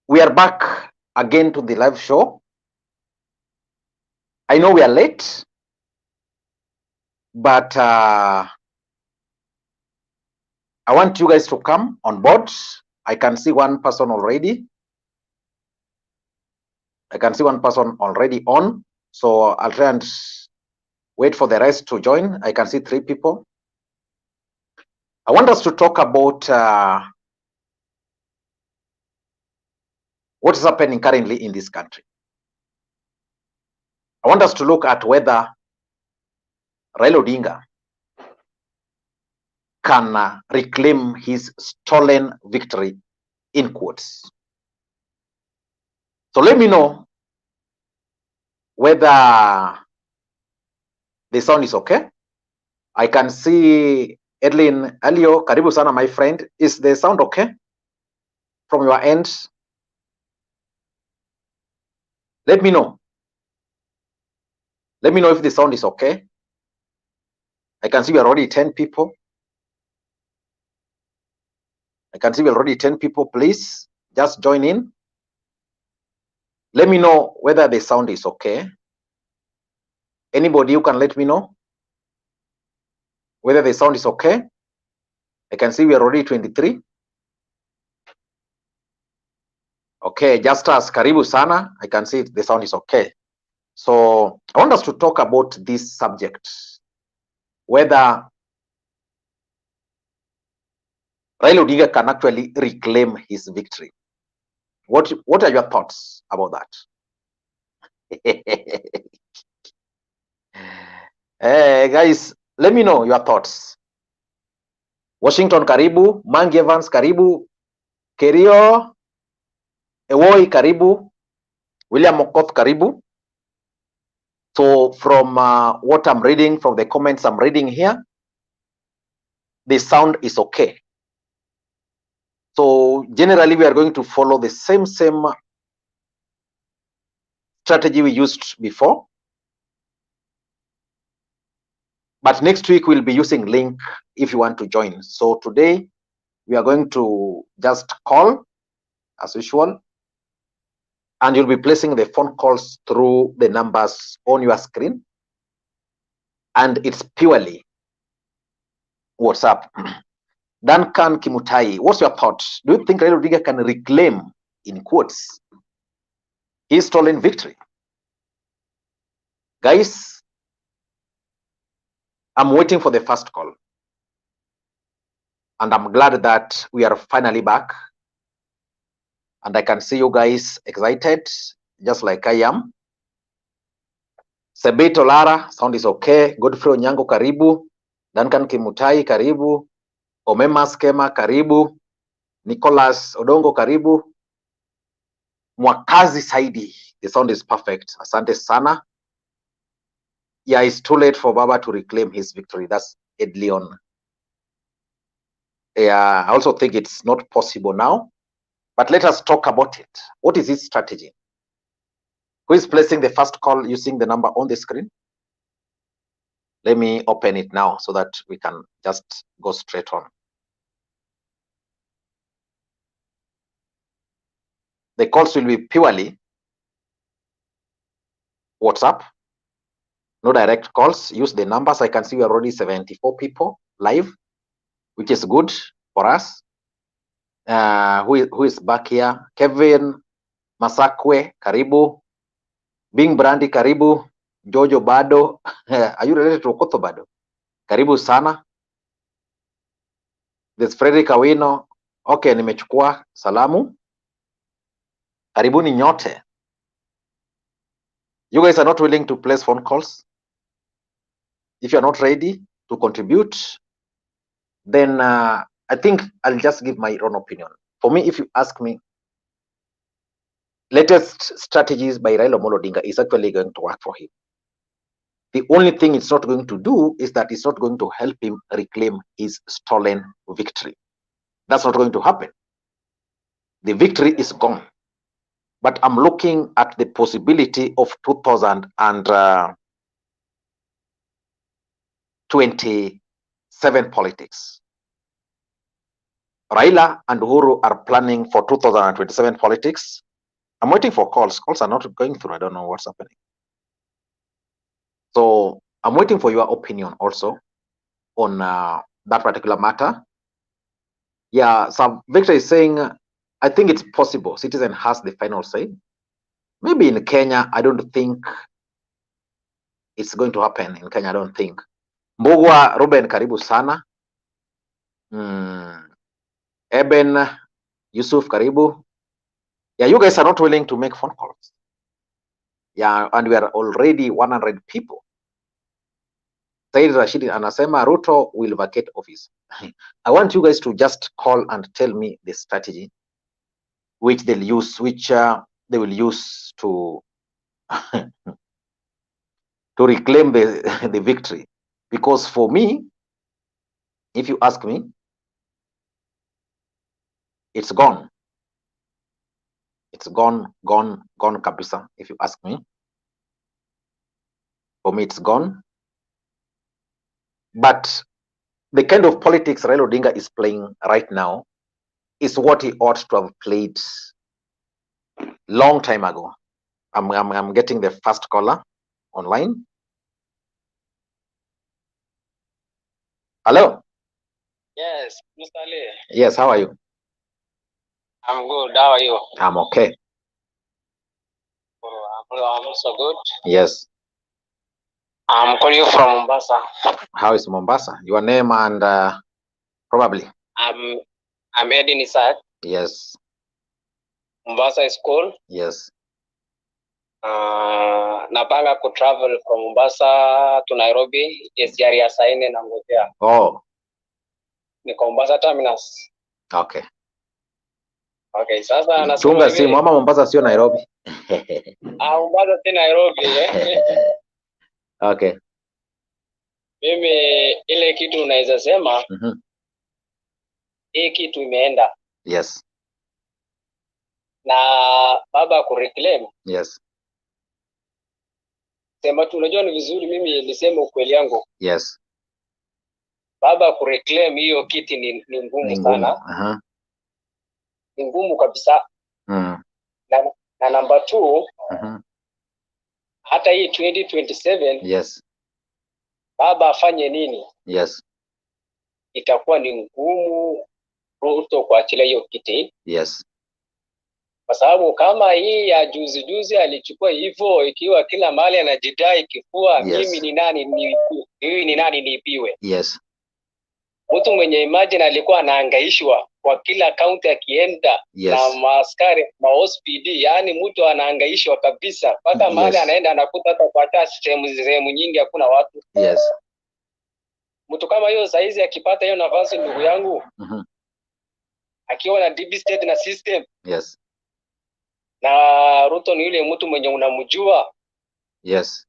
We are back again to the live show. I know we are late, but I want you guys to come on board. I can see one person already. I can see one person already on. So I'll try and wait for the rest to join. I can see 3 people. I want us to talk about what is happening currently in this country. I want us to look at whether Raila Odinga can reclaim his stolen victory, in quotes. So let me know whether the sound is okay. I can see Edlin Alio, karibu sana my friend. Is the sound okay from your end? Let me know. Let me know if the sound is okay. I can see we are already 10 people. I can see we're already 10 people. Please just join in. Let me know whether the sound is okay. Anybody who can let me know whether the sound is okay. I can see we are already 23. Okay, just as karibu sana. I can see the sound is okay. So I want us to talk about this subject, whether Raila Odinga can actually reclaim his victory. What are your thoughts about that? Hey guys, let me know your thoughts. Washington karibu, Mangi Evans karibu, Kerio Ewoi karibu, William Mokoth karibu. So from what I'm reading, from the comments I'm reading here, the sound is okay. So generally we are going to follow the same strategy we used before. But next week we'll be using link if you want to join. So today we are going to just call as usual, and you'll be placing the phone calls through the numbers on your screen, and it's purely WhatsApp. Duncan Kimutai, what's your thought? Do you think Raila Odinga can reclaim, in quotes, his stolen victory? Guys, I'm waiting for the first call, and I'm glad that we are finally back, and I can see you guys excited just like I am. Sebeto Lara, sound is okay. Godfrey Onyango karibu. Duncan Kimutai karibu. Omema Skema karibu. Nicholas Odongo karibu. Mwakazi Saidi, the sound is perfect. Asante sana. Yeah, it's too late for Baba to reclaim his victory. That's Ed Leon. Yeah, I also think it's not possible now. But let us talk about it. What is his strategy? Who is placing the first call using the number on the screen? Let me open it now so that we can just go straight on. The calls will be purely WhatsApp, no direct calls. Use the numbers. I can see we are already 74 people live, which is good for us. Who is back here? Kevin Masakwe, karibu. Bing Brandi, karibu. Jojo Bado. Are you related to Okoto Bado? Karibu sana. There's Frederick Awino. Okay, nimechukua salamu. Karibuni nyote. You guys are not willing to place phone calls. If you're not ready to contribute, then I think I'll just give my own opinion. For me, if you ask me, latest strategies by Raila Odinga is actually going to work for him. The only thing it's not going to do is that it's not going to help him reclaim his stolen victory. That's not going to happen. The victory is gone. But I'm looking at the possibility of 2027 politics. Raila and Uhuru are planning for 2027 politics. I'm waiting for calls. Calls are not going through. I don't know what's happening. So I'm waiting for your opinion also on that particular matter. Yeah, so Victor is saying, I think it's possible. Citizen has the final say. Maybe in Kenya, I don't think it's going to happen. In Kenya, I don't think. Mbugwa Ruben, karibu sana. Eben Yusuf, karibu. Yeah, you guys are not willing to make phone calls. Yeah, and we are already 100 people. Said Rashid anasema Ruto will vacate office. I want you guys to just call and tell me the strategy which they'll use, which they will use to to reclaim the victory. Because for me, if you ask me, it's gone. It's gone kabisa. If you ask me, for me, it's gone. But the kind of politics Raila Odinga is playing right now is what he ought to have played long time ago. I'm getting the first caller online. Hello. Yes, Mr. Lee. Yes, how are you? I'm good. How are you? I'm okay. I'm also good. Yes. I'm calling you from Mombasa. How is Mombasa? Your name and probably. I'm Edin Isaac. Yes. Mombasa is cool. Yes. Napanga ku travel from Mombasa to Nairobi. SGR ya saa 4 na ngojea. Oh. Niko Mombasa terminus. Okay. Okay, sasa nasema chunga si mama Mombasa sio Nairobi. Mombasa si Nairobi. Okay. Mimi ile kitu unaweza sema hii kitu imeenda. Yes. Na baba ku reclaim. Yes. Sema tu unajua ni vizuri mimi niseme ukweli yangu. Yes. Baba ku reclaim hiyo kiti ni ngumu sana. Ni ngumu kabisa. Na number 2, hata hii 2027 yes. Baba afanye nini? Yes. Itakuwa ni ngumu Ruto kuachilia hiyo kiti. Yes. Kwa sababu kama hii ya juzi alichukua hivyo ikiwa kila mahali anajidai kifua, yes. Mimi ni nani niipiwe? Yes. Mtu mwenye imagine alikuwa anahangaishwa kwa kila kaunti akienda, yes. Na maaskari OSPD, yani mtu anahangaishwa kabisa mpaka mahali anaenda anakuta hata kwa sehemu nyingi hakuna watu. Yes. Mtu kama hiyo saizi akipata hiyo nafasi, ndugu yangu, akiwa na DB state na system, yes. Na Ruto ni yule mtu mwenye unamjua, yes.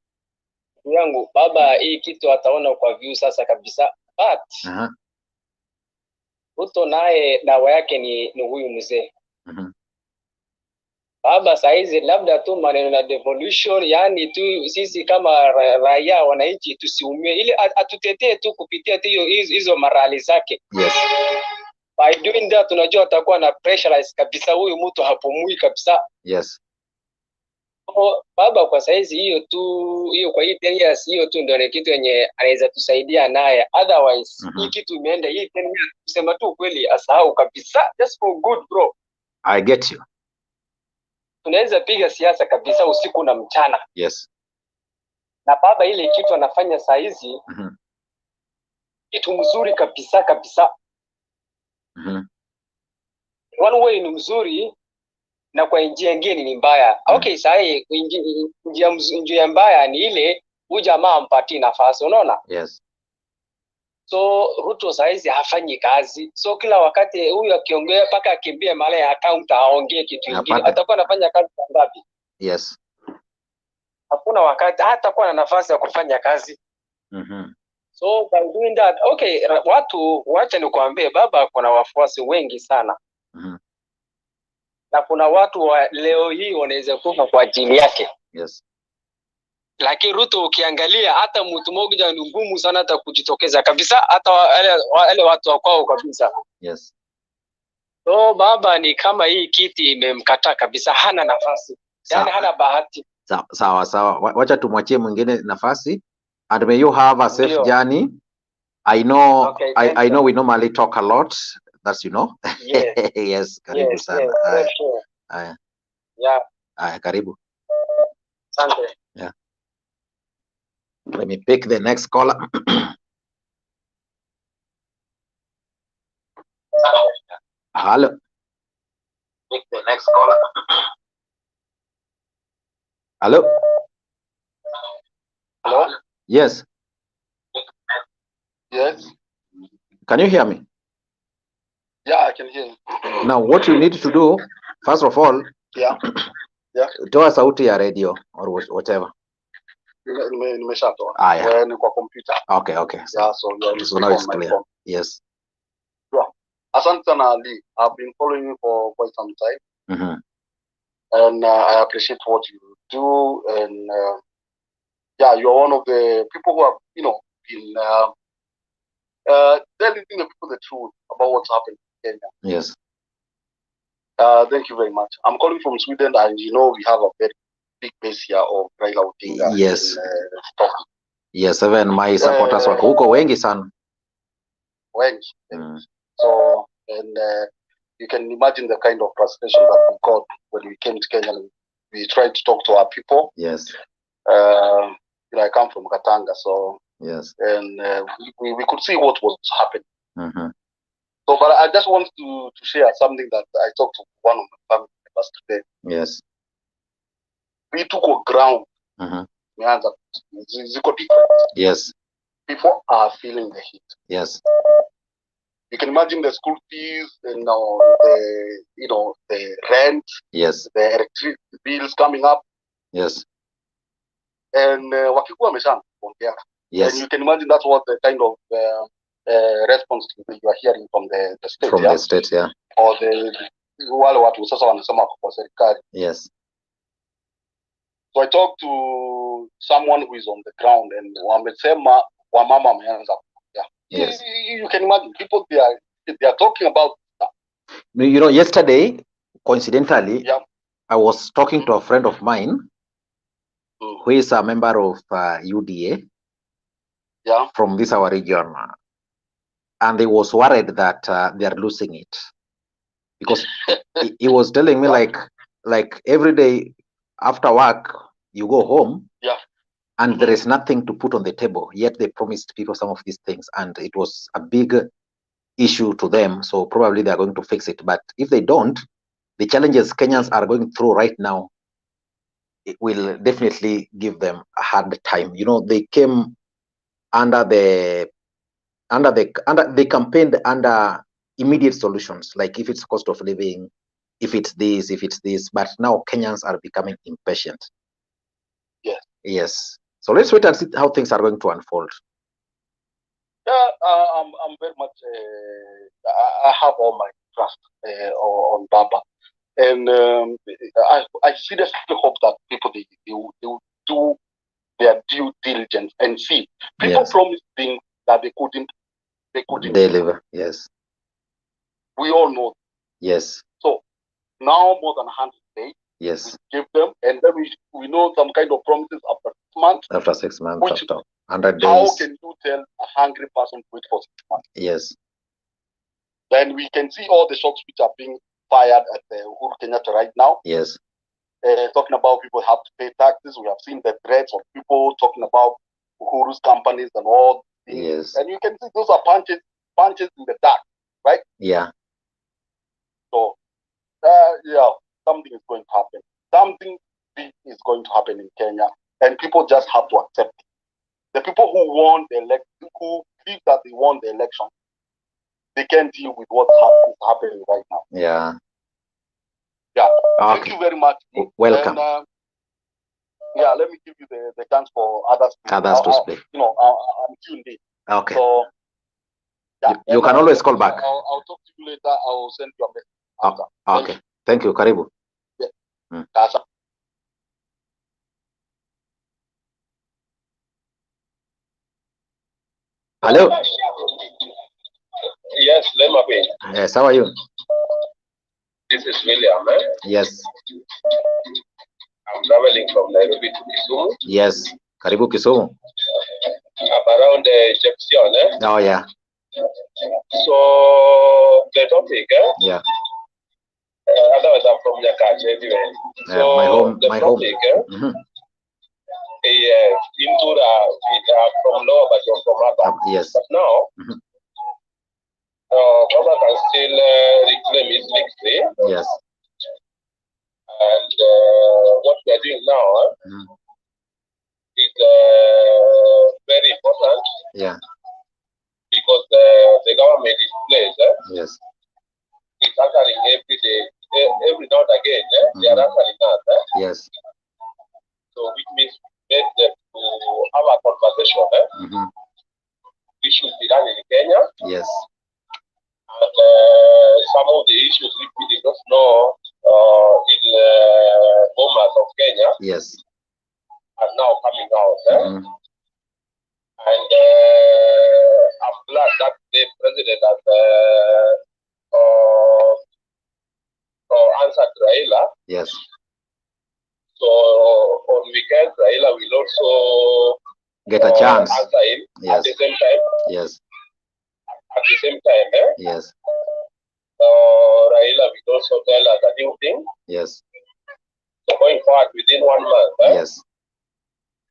Ndugu yangu, baba hii kitu ataona kwa view sasa kabisa. But Ruto naye dawa yake ni huyu mzee. Baba saizi labda tu maneno na devolution, yani tu sisi kama raia wananchi tusiumie, ili atutetee tu kupitia hizo marali zake. Yes. By doing that tunajua atakuwa na pressurize kabisa, huyu mtu hapumui kabisa. Yes. Baba kwa saizi hiyo kwa hii 10 years hiyo tu ndio kitu yenye anaweza tusaidia naye. Otherwise hii kitu imeenda hii 10 years, kusema tu kweli asahau kabisa. Just for good bro. I get you. Tunaweza piga siasa kabisa usiku na mchana. Yes. Na baba ile kitu anafanya saa hizi kitu mzuri kabisa. One way ni mzuri na kwa njia nyingine ni mbaya. Okay, sahi njia mbaya ni ile huyu jamaa ampatie nafasi, unaona? Yes. So Ruto saizi hafanyi kazi. So kila wakati huyu akiongea paka akimbie mahali ya account aongee kitu kingine. Atakuwa anafanya kazi ngapi? Yes. Hakuna wakati hatakuwa na nafasi ya kufanya kazi. So by doing that, okay, wacha nikuambie baba kuna wafuasi wengi sana. Na kuna watu wa leo hii wanaweza kufa kwa ajili yake. Yes. Lakini Ruto ukiangalia hata mtu mmoja ni ngumu sana hata kujitokeza kabisa, hata wale watu wa kwao kabisa. Yes. So baba ni kama hii kiti imemkataa kabisa, hana nafasi. Yani hana bahati. Sawa. Wacha tumwachie mwingine nafasi. And may you have a safe journey. I know, okay, I know we normally talk a lot. That's, you know. Yes. Yes, karibu sana. Yes, sure. Yeah. Karibu. Asante. Yeah. Let me pick the next caller. Hello. Pick the next caller. Hello. Hello. Yes. Yes. Can you hear me? Yeah, I can hear you. Now, what you need to do, first of all, toa sauti ya radio or whatever. Nimeshatoa. Yeah. Ni kwa computer. Okay. Yeah, so now it's clear. Phone. Yes. Yeah. Asante sana Ali. I've been following you for quite some time. Mm-hmm. And I appreciate what you do. And you're one of the people who have, been telling the people the truth about what's happening in Kenya. Yes. Thank you very much. I'm calling from Sweden, and we have a very big base here of Raila Odinga. Yes. In, yes, even my supporters wako huko wengi sana. Wengi. So, and you can imagine the kind of frustration that we got when we came to Kenya. We tried to talk to our people. Yes. I come from Katanga, so yes, and we could see what was happening. Mm-hmm. So, but I just want to share something that I talked to one of my family members today. Yes. We took a ground. Mm-hmm. Yes. People are feeling the heat. Yes. You can imagine the school fees and the rent. Yes. The electricity bills coming up. Yes. And wakikuwa wameshaongea. Yes. And you can imagine that's what the kind of response you are hearing from the state. From the state, yeah. Or wale watu sasa wanasema kwa serikali. Yes. So I talked to someone who is on the ground and wamesema wamama wameanza kuongea. Yes. You can imagine people they are talking about that. Yesterday, coincidentally, yeah, I was talking to a friend of mine who is a member of UDA from this our region, and he was worried that they are losing it because he was telling me like every day after work you go home and there is nothing to put on the table, yet they promised people some of these things and it was a big issue to them, so probably they are going to fix it. But if they don't, the challenges Kenyans are going through right now, it will definitely give them a hard time. They came they campaigned under immediate solutions, like if it's cost of living, if it's this, but now Kenyans are becoming impatient. Yes. So let's wait and see how things are going to unfold. Yeah, I'm very much. I have all my trust on Baba, and I seriously hope that people they will do their due diligence and see. People promised things that they couldn't deliver. Yes. We all know. Yes. So now more than 100 days. Yes. We give them, and then we know some kind of promises after 6 months. After 6 months, after 100 days. How can you tell a hungry person to wait for 6 months? Yes. Then we can see all the shots which are being fired at the Uhuru Kenyatta right now. Yes. Talking about people have to pay taxes. We have seen the threats of people talking about Uhuru's companies and all things. Yes. And you can see those are punches in the dark, right? Yeah. So, something is going to happen. Something big is going to happen in Kenya, and people just have to accept it. The people who won the election, who believe that they won the election, they can't deal with what's happening right now. Yeah. Yeah. Okay. Thank you very much. Welcome. And, let me give you the chance for others to speak. I'm tuned in. Okay. So, you can always call back. I'll talk to you later. I'll send you a message. Okay. Thank you. Karibu. Yeah. Hello. Yes, Lema. Yes, how are you? This is William. Yes. I'm traveling from Nairobi to Kisumu. Yes. Karibu Kisumu. I'm around the junction. Oh yeah. So the topic. Yeah. Otherwise, I'm from Nyakache anyway. So my home. the My topic. home. Into from lower but from upper. Yes. But now, Baba can still reclaim his victory. Yes. And what we are doing now is very important. Yeah. Because the government is placed. Yes. It's answering every day, every now and again. They are answering us. Yes. So which means we make them to have a conversation. We should be done in Kenya. Yes. And some of the issues which we did not know in bombers of Kenya. Yes. Are now coming out. And I'm glad that the president has answered Raila. Yes. So on weekend, Raila will also get a chance. Answer him at the same time. Yes. At the same time, Yes. Raila will also tell us a new thing. Yes. So going forward within 1 month, yes,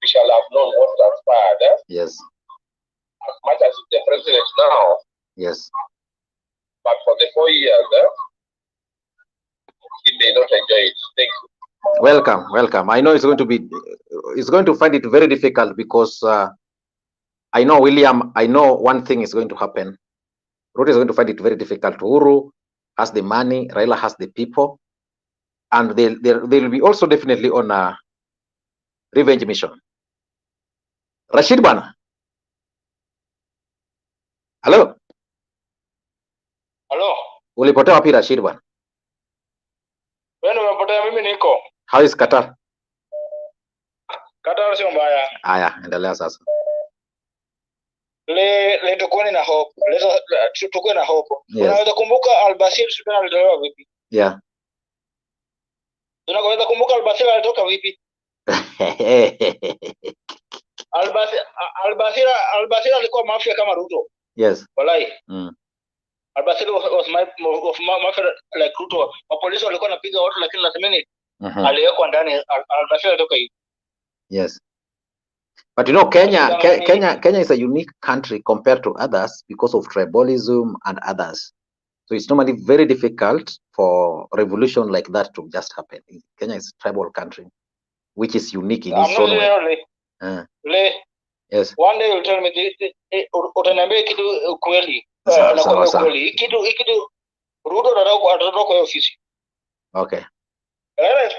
we shall have known what transpired. Yes. As much as the president now. Yes. But for the 4 years, he may not enjoy it. Thank you. Welcome, welcome. I know it's going to find it very difficult because I know William, I know one thing is going to happen. Ruto is going to find it very difficult. Uhuru has the money, Raila has the people, and they'll be also definitely on a revenge mission. Rashid bana. Hello. Hello. Ulipotea wapi Rashid bana? Wewe umepotea, mimi niko. How is Qatar? Qatar sio mbaya. Haya, endelea sasa. Le tukone na hope. Tukue na hope. Yes. Unaweza kumbuka Al-Bashir Sudan alitolewa vipi? Yeah. Unaweza kumbuka Al-Bashir alitoka vipi? Al-Bashir alikuwa mafia kama Ruto. Yes. Walai. Al-Bashir was mafia like Ruto. Mapolisi walikuwa napiga watu lakini last minute aliwekwa ndani. Al-Bashir alitoka hivi. Yes. But you know, Kenya is a unique country compared to others because of tribalism and others. So it's normally very difficult for revolution like that to just happen. Kenya is a tribal country, which is unique in its own way. Yes. One day you'll tell me, utaniambia kitu kweli. Kitu Ruto atatoka kwa ofisi. Okay. Raila is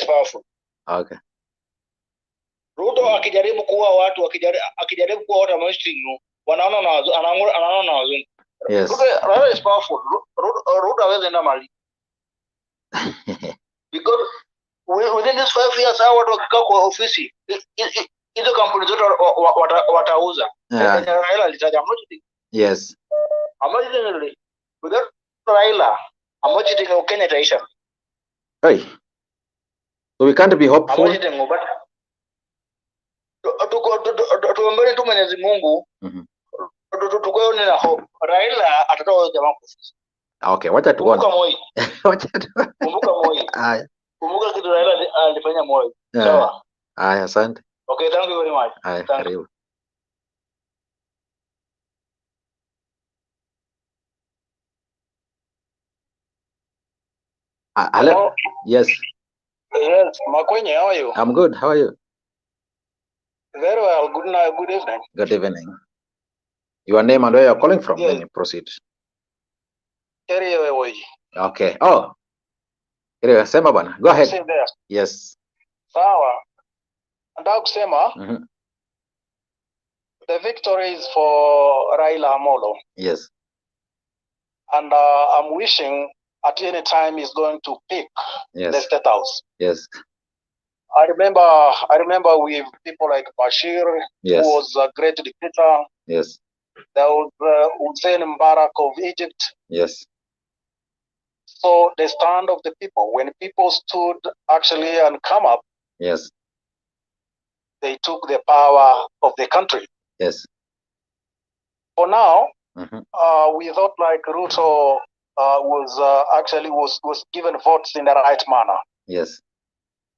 powerful. Okay. Ruto akijaribu kuua watu, akijaribu kuua watu mainstream, anaona na wazungu. Yes. Raila is powerful. Ruto hawezi enda mali. Because within these 5 years hao watu wakikaa kwa ofisi, hizo kampuni zote watauza. Raila alitaja how much? Yes. How much really? Without Raila, how much Kenya itaisha? Hey. So we can't be hopeful. Tuombeni tu Mwenyezi Mungu. Tukao na hope. Raila atatoa jamaa kwa ofisi. Okay, wacha tuone. Kumbuka Moi. Haya. Kumbuka kitu Raila alifanya Moi. Sawa. Haya, asante. Okay, thank you very much. Haya, karibu. Hello. Yes. Yes, Makwenye, how are you? I'm good. How are you? Very well. Good night. Good evening. Good evening. Your name and where you're calling from? Yes. Then you proceed. Okay. Oh. Sema bana. Go ahead. Yes. Sawa. Nataka kusema the victory is for Raila Amolo. Yes. And I'm wishing at any time he's going to pick the State House. Yes. I remember with people like Bashir, who was a great dictator. Yes. There was Hussein Mubarak of Egypt. Yes. saw the stand of the people. When people stood actually and come up, yes, they took the power of the country. yes. For now, we thought like RUTO was given votes in the right manner. Yes.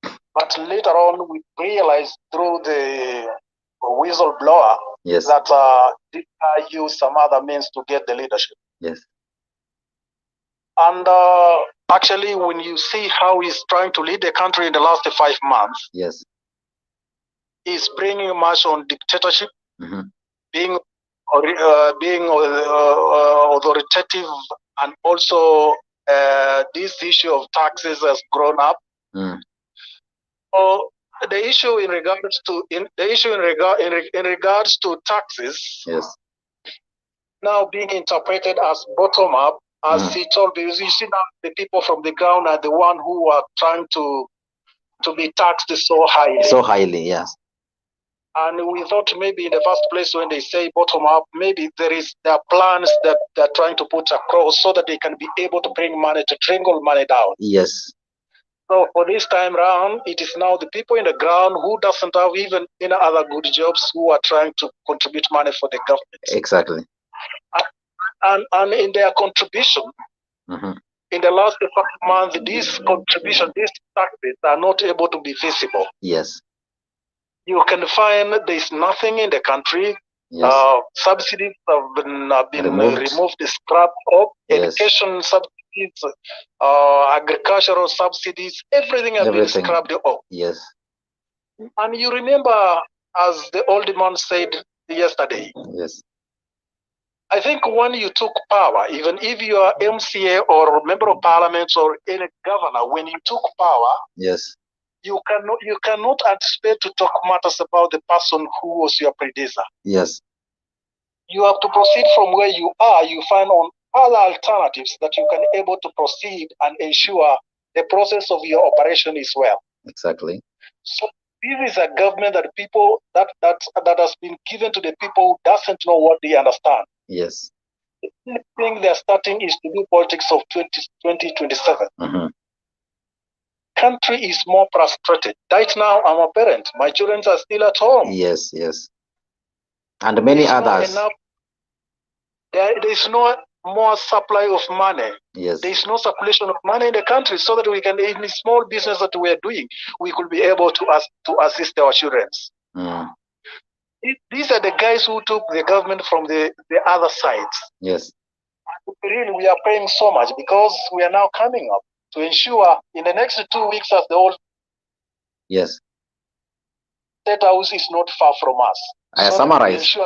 But later on, we realized through the whistleblower, yes, that this guy used some other means to get the leadership. Yes. And actually, when you see how he's trying to lead the country in the last 5 months, yes, he's bringing much on dictatorship, being authoritative, and also this issue of taxes has grown up. So the issue in regards to taxes, yes, now being interpreted as bottom up, as he told, because you see now the people from the ground are the one who are trying to be taxed so highly. So highly, yes. And we thought maybe in the first place when they say bottom up, maybe there are plans that they're trying to put across so that they can be able to bring money, to trickle money down. Yes. So for this time round, it is now the people in the ground who doesn't have even any other good jobs who are trying to contribute money for the government. Exactly. And in their contribution, in the last 5 months, these contributions, these taxes are not able to be visible. Yes. You can find there's nothing in the country. Yes. Subsidies have been removed, scrapped up. Yes. Education subsidies, agricultural subsidies, everything has been scrapped up. Yes. And you remember, as the old man said yesterday, yes, I think when you took power, even if you are MCA or member of parliament or any governor, when you took power, yes, you cannot anticipate to talk matters about the person who was your predecessor. Yes. You have to proceed from where you are. You find on other alternatives that you can able to proceed and ensure the process of your operation is well. Exactly. So this is a government that people that has been given to the people who doesn't know what they understand. Yes. The only thing they're starting is to do politics of 2027. Country is more frustrated. Right now, I'm a parent. My children are still at home. Yes, yes. And many others. There is no more supply of money. Yes. There is no circulation of money in the country so that we can, in the small business that we are doing, we could be able to assist our children. These are the guys who took the government from the other sides. Yes. Really, we are paying so much because we are now coming up to ensure in the next 2 weeks as the old yes, State House is not far from us. I summarize.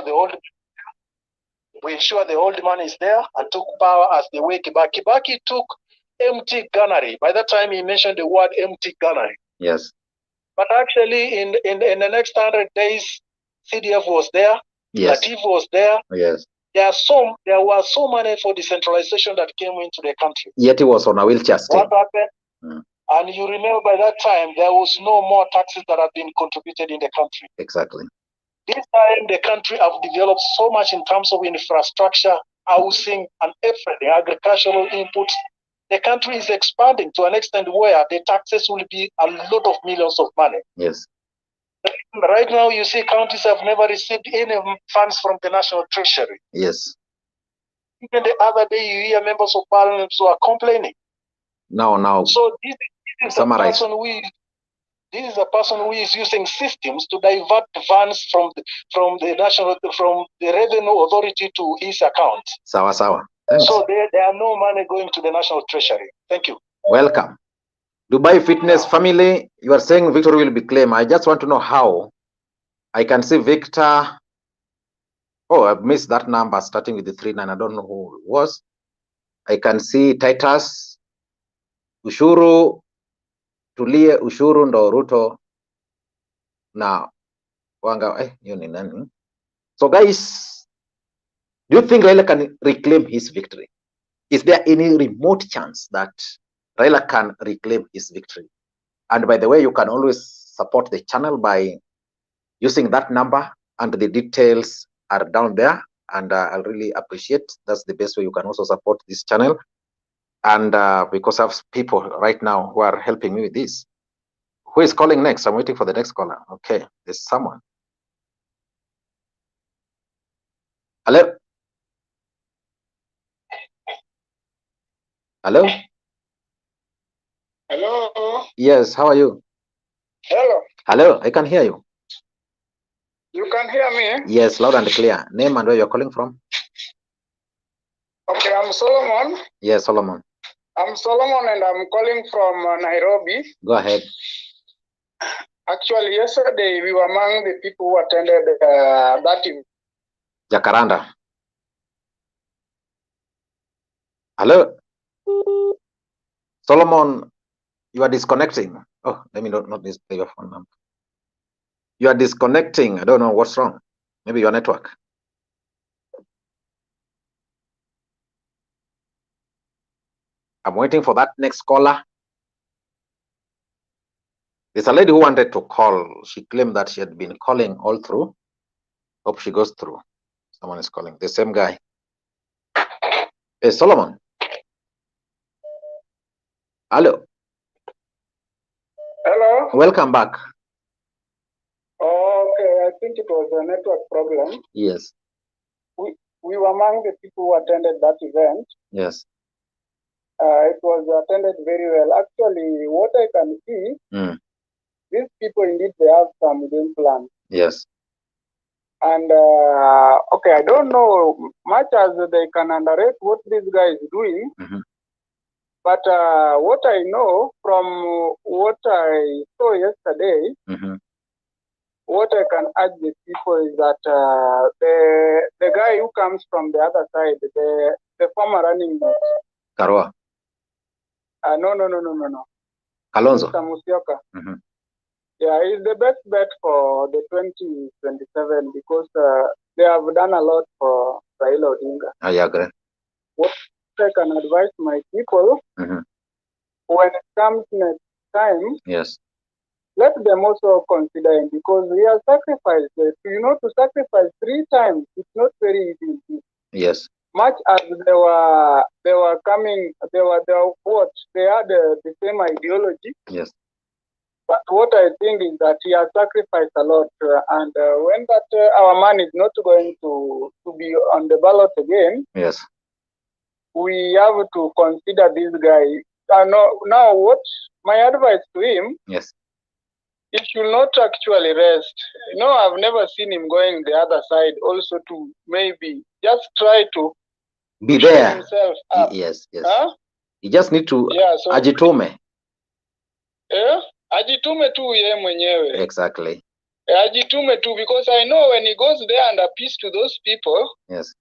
We ensure the old man is there and took power as the way Kibaki. Kibaki took empty gunnery. By that time, he mentioned the word empty gunnery. Yes. But actually, in the next 100 days, CDF was there. Yes. Latif was there. Yes. There was so money for decentralization that came into the country. Yet he was on a wheelchair still. What happened? And you remember by that time, there was no more taxes that have been contributed in the country. Exactly. This time, the country have developed so much in terms of infrastructure, housing, and everything, agricultural inputs. The country is expanding to an extent where the taxes will be a lot of millions of money. Yes. Right now, you see counties have never received any funds from the National Treasury. Yes. Even the other day, you hear members of parliament who are complaining. Now. So this is a person who is using systems to divert funds from the revenue authority to his account. Sawa. Thanks. So there are no money going to the National Treasury. Thank you. Welcome. Dubai Fitness family, you are saying victory will be claimed. I just want to know how. I can see Victor. Oh, I've missed that number starting with the 39. I don't know who it was. I can see Titus, Ushuru, Tulie, Ushuru ndo RUTO na wanga ni nani? So guys, do you think Raila can reclaim his victory? Is there any remote chance that Raila can reclaim his victory? And by the way, you can always support the channel by using that number, and the details are down there. And I'll really appreciate. That's the best way you can also support this channel. And because I have people right now who are helping me with this. Who is calling next? I'm waiting for the next caller. Okay, there's someone. Hello? Hello? Hello? Yes, how are you? Hello? Hello, I can hear you. You can hear me? Yes, loud and clear. Name and where you're calling from? Okay, I'm Solomon. Yes, Solomon. I'm Solomon and I'm calling from Nairobi. Go ahead. Actually, yesterday we were among the people who attended that event. Jacaranda. Hello? Solomon, you are disconnecting. Oh, let me not display your phone number. You are disconnecting. I don't know what's wrong. Maybe your network. I'm waiting for that next caller. There's a lady who wanted to call. She claimed that she had been calling all through. Hope she goes through. Someone is calling. The same guy. Hey, Solomon. Hello. Hello? Welcome back. Oh, okay, I think it was a network problem. Yes. We were among the people who attended that event. Yes. It was attended very well. Actually, what I can see, these people indeed, they have some game plan. Yes. And okay, I don't know much as they can underrate what this guy is doing. But what I know from what I saw yesterday, what I can urge the people is that the guy who comes from the other side, the former running mate. Karua. No. Kalonzo. Mr. Musyoka. Yeah, he's the best bet for the 2027 because they have done a lot for Raila Odinga. I agree. What I can advise my people, when it comes next time, yes, let them also consider him because he has sacrificed. To sacrifice 3 times, it's not very easy. Yes. Much as they were coming, they had the same ideology. Yes. But what I think is that he has sacrificed a lot, and when that our man is not going to be on the ballot again, yes, we have to consider this guy. Now, what my advice to him? Yes. He should not actually rest. I've never seen him going the other side. Also, to maybe just try to be there himself up. Yes. Huh? You just need to ajitume. Ajitume tu yeye mwenyewe. Exactly. Ajitume tu, because I know when he goes there and appeals to those people, yes,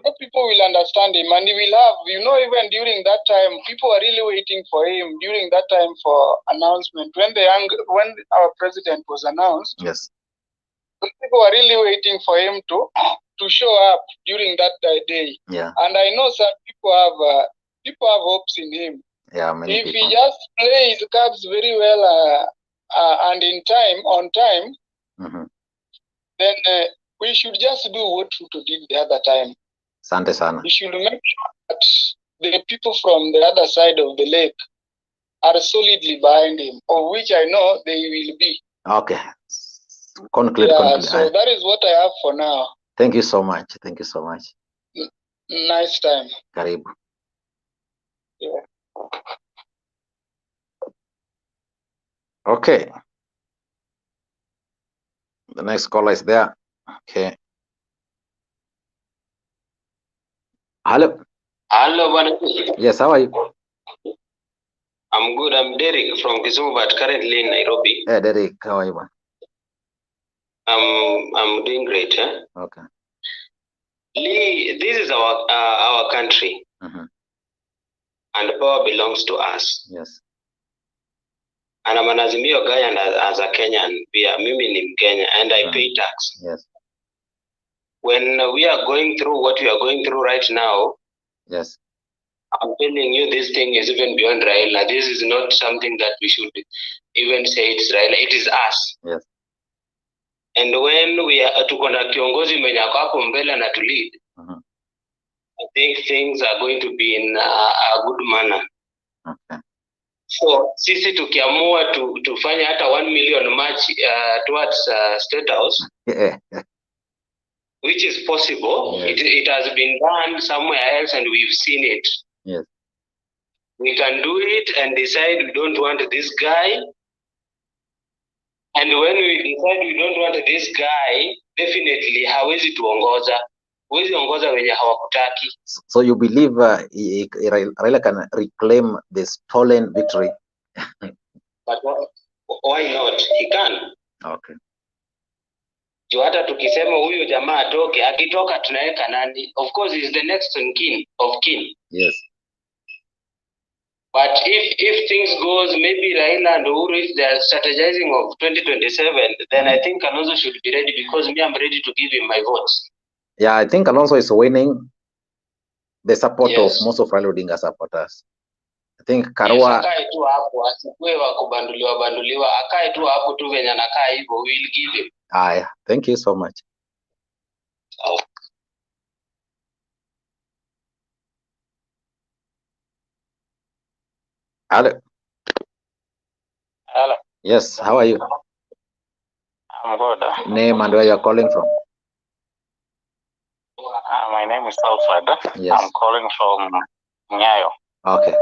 those people will understand him, and he will have, even during that time, people are really waiting for him during that time for announcement. When our president was announced, yes, people are really waiting for him to show up during that day. Yeah. And I know some people have hopes in him. Yeah, many if people. He just plays his cards very well and on time, then we should just do what Ruto did the other time. Sante sana. We should make sure that the people from the other side of the lake are solidly behind him, of which I know they will be. Okay. Conclude. So that is what I have for now. Thank you so much. Thank you so much. Nice time. Karibu. Yeah. Okay. The next caller is there. Okay. Hello. Hello, yes, how are you? I'm good. I'm Derek from Kisumu, but currently in Nairobi. Hey, Derek, how are you, man? I'm doing great. Okay. Lee, this is our country, and power belongs to us. Yes. And I'm an Azimio guy, and as a Kenyan, mimi ni Mkenya, and I pay tax. Yes. When we are going through what we are going through right now, yes, I'm telling you, this thing is even beyond Raila. This is not something that we should even say it's Raila. It is us. Yes. And when we are tuko na kiongozi mwenye ako hapo mbele na to lead, I think things are going to be in a good manner. Okay. So sisi tukiamua tufanye hata 1 million march towards State House, which is possible. Yes. It has been done somewhere else and we've seen it. Yes. We can do it and decide we don't want this guy. And when we decide we don't want this guy, definitely hawezi tuongoza. Huwezi ongoza wenye hawakutaki. So you believe Raila can reclaim the stolen victory? But why not? He can. Okay. Juu hata tukisema huyu jamaa atoke, akitoka tunaweka nani? Of course he's the next of kin. Yes. But if things goes, maybe Raila and Uhuru, if they are strategizing of 2027, then I think Kalonzo should be ready, because me, I'm ready to give him my votes. Yeah, I think Kalonzo is winning the support of most of Raila Odinga supporters. I think Karua... Akae tu hapo, asikuwe wa kubanduliwa, akae tu hapo tu venye anakaa hivyo, we'll give him. Thank you so much. Oh. Hello. Hello. Yes, how are you? I'm good. Name and where you're calling from? My name is Alfred. Yes. I'm calling from Nyayo. Okay.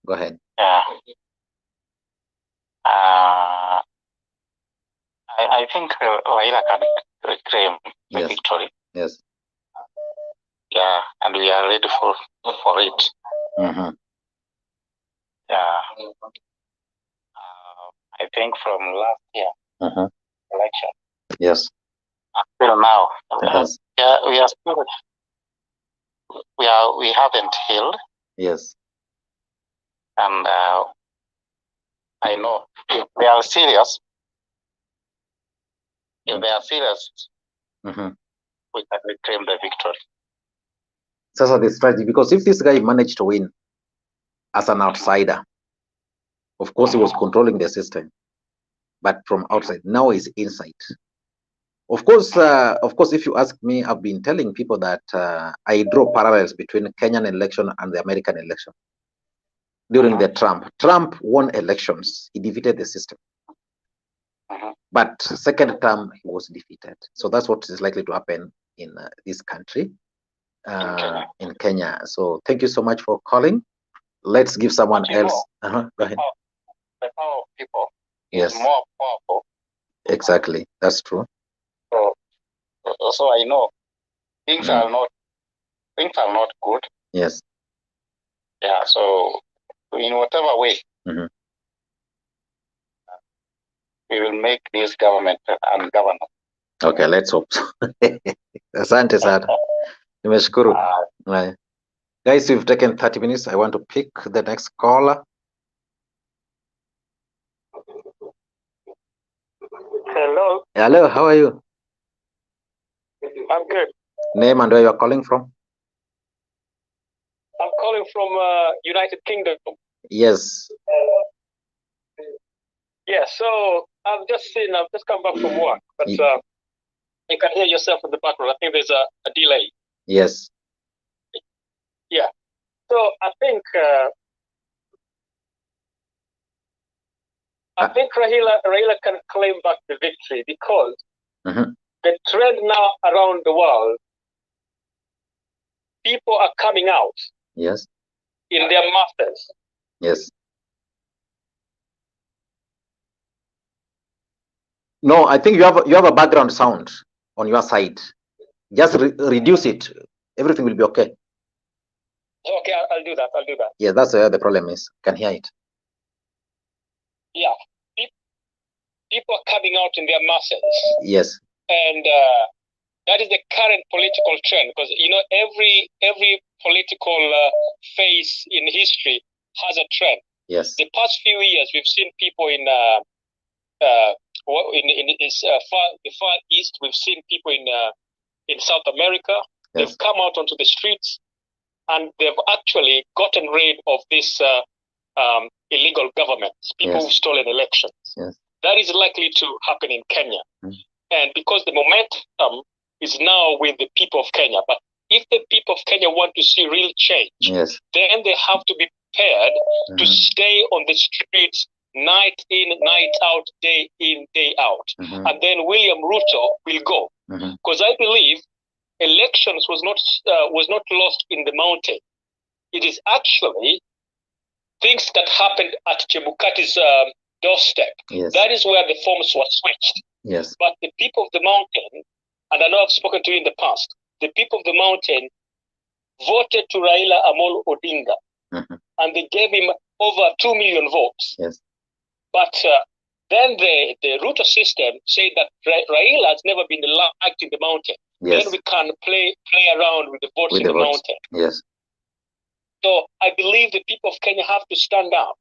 Go ahead. Yeah. I think Raila can claim the victory. Yes. Yeah, and we are ready for it. Mm-hmm. Yeah. I think from last year election. Yes. Until now. Yes. Yeah, we are still. We haven't healed. Yes. And I know if they are serious. If they are serious, we can reclaim the victory. So the strategy, because if this guy managed to win as an outsider, of course he was controlling the system, but from outside, now he's inside. Of course, if you ask me, I've been telling people that I draw parallels between Kenyan election and the American election. During the Trump won elections, he defeated the system. But second term, he was defeated. So that's what is likely to happen in this country, in Kenya. So thank you so much for calling. Let's give someone else. Go ahead. The power of people is more powerful. Exactly, that's true. So I know things are not good. Yes. Yeah. So in whatever way, we will make this government ungovernable. Okay, let's hope so. Asante sana. Nimeshukuru. Guys, we've taken 30 minutes. I want to pick the next caller. Hello. Hello, how are you? I'm good. Name and where you're calling from? I'm calling from United Kingdom. Yes. Yeah, so I've just come back from work, but you can hear yourself in the background. I think there's a delay. Yes. Yeah. So I think Raila can claim back the victory, because the trend now around the world, people are coming out. Yes. In their masses. Yes. No, I think you have a background sound on your side. Just reduce it. Everything will be okay. Okay, I'll do that. Yeah, that's where the problem is. Can hear it. Yeah, people are coming out in their masses. Yes. And that is the current political trend, because every political phase in history has a trend. Yes. The past few years, we've seen people in the far east. We've seen people in South America. Yes. They've come out onto the streets, and they've actually gotten rid of this illegal governments, people who've stolen elections. Yes. That is likely to happen in Kenya. And because the momentum is now with the people of Kenya, but if the people of Kenya want to see real change, yes, then they have to be prepared to stay on the streets night in, night out, day in, day out. And then William Ruto will go. Because I believe elections was not lost in the mountain. It is actually things that happened at Chebukati's doorstep. yes, That is where the forms were switched. yes, But the people of the mountain, and I know I've spoken to you in the past, the people of the mountain voted to Raila Odinga, and they gave him over 2 million votes. yes. But then the RUTO system said that Raila has never been liked in the mountain. Yes. Then we can play around with the votes With in the votes. mountain. Yes. So I believe the people of Kenya have to stand up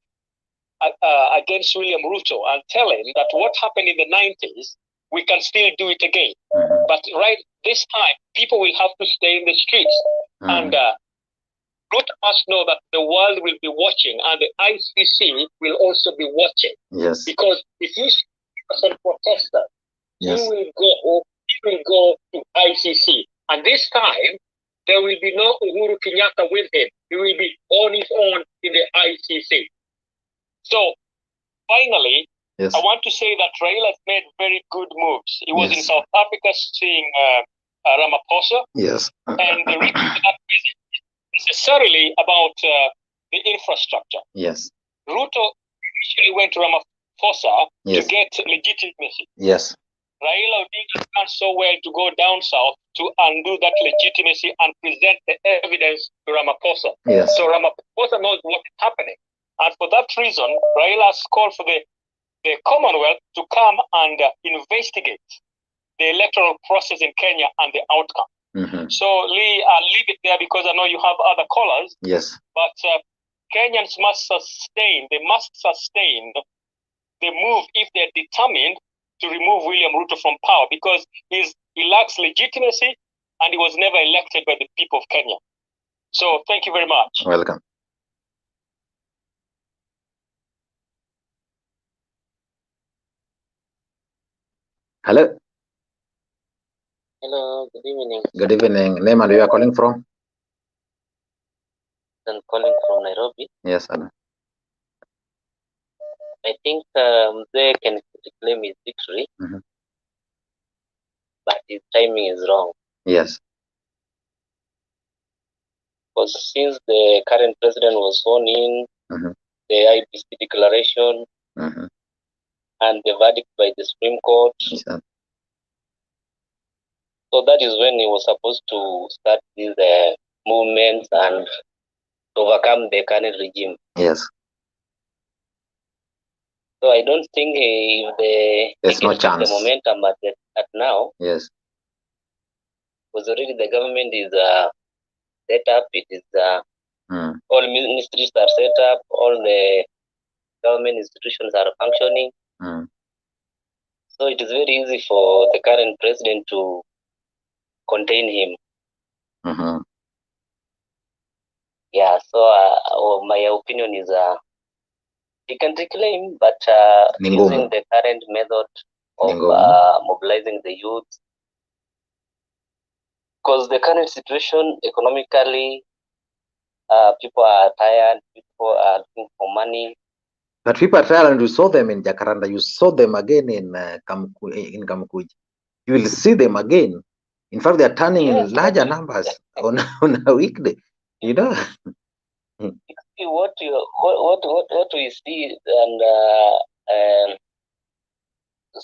against William Ruto and tell him that what happened in the 90s, we can still do it again. But right this time, people will have to stay in the streets. And Ruto must know that the world will be watching and the ICC will also be watching. Yes. Because if you see some protester, yes, he will go to ICC. And this time, there will be no Uhuru Kenyatta with him. He will be on his own in the ICC. So, finally, yes, I want to say that Raila has made very good moves. He was Yes. in South Africa seeing Ramaphosa. yes, And the reason for that visit is necessarily about the infrastructure. yes, Ruto initially went to Ramaphosa Yes. to get legitimacy. yes, Raila Odinga planned so well to go down south to undo that legitimacy and present the evidence to Ramaphosa. yes, So Ramaphosa knows what is happening. And for that reason, Raila has called for the Commonwealth to come and investigate the electoral process in Kenya and the outcome. So, Lee, I'll leave it there because I know you have other callers. yes, But Kenyans must sustain the move if they're determined to remove William Ruto from power because he lacks legitimacy and he was never elected by the people of Kenya. So thank you very much. welcome. Hello. Hello, good evening. Good evening. Name and where you are calling from? I'm calling from Nairobi. Yes, Anna. I think they can claim his victory, but his timing is wrong. Yes. Because since the current president was sworn in, the IBC declaration, and the verdict by the Supreme Court, Yes. so that is when he was supposed to start these movements and overcome the current regime. Yes. So I don't think if There's no keep chance. the momentum at now, Yes. because already the government is set up. It is all ministries are set up. All the government institutions are functioning. So it is very easy for the current president to contain him. Yeah. So my opinion is he can reclaim, but using the current method of mobilizing the youth. Because the current situation economically, people are tired, people are looking for money. But people are tired, and you saw them in Jacaranda. You saw them again in Kamukuji. You will see them again. In fact, they are turning in larger numbers on a weekday. You know. What we see and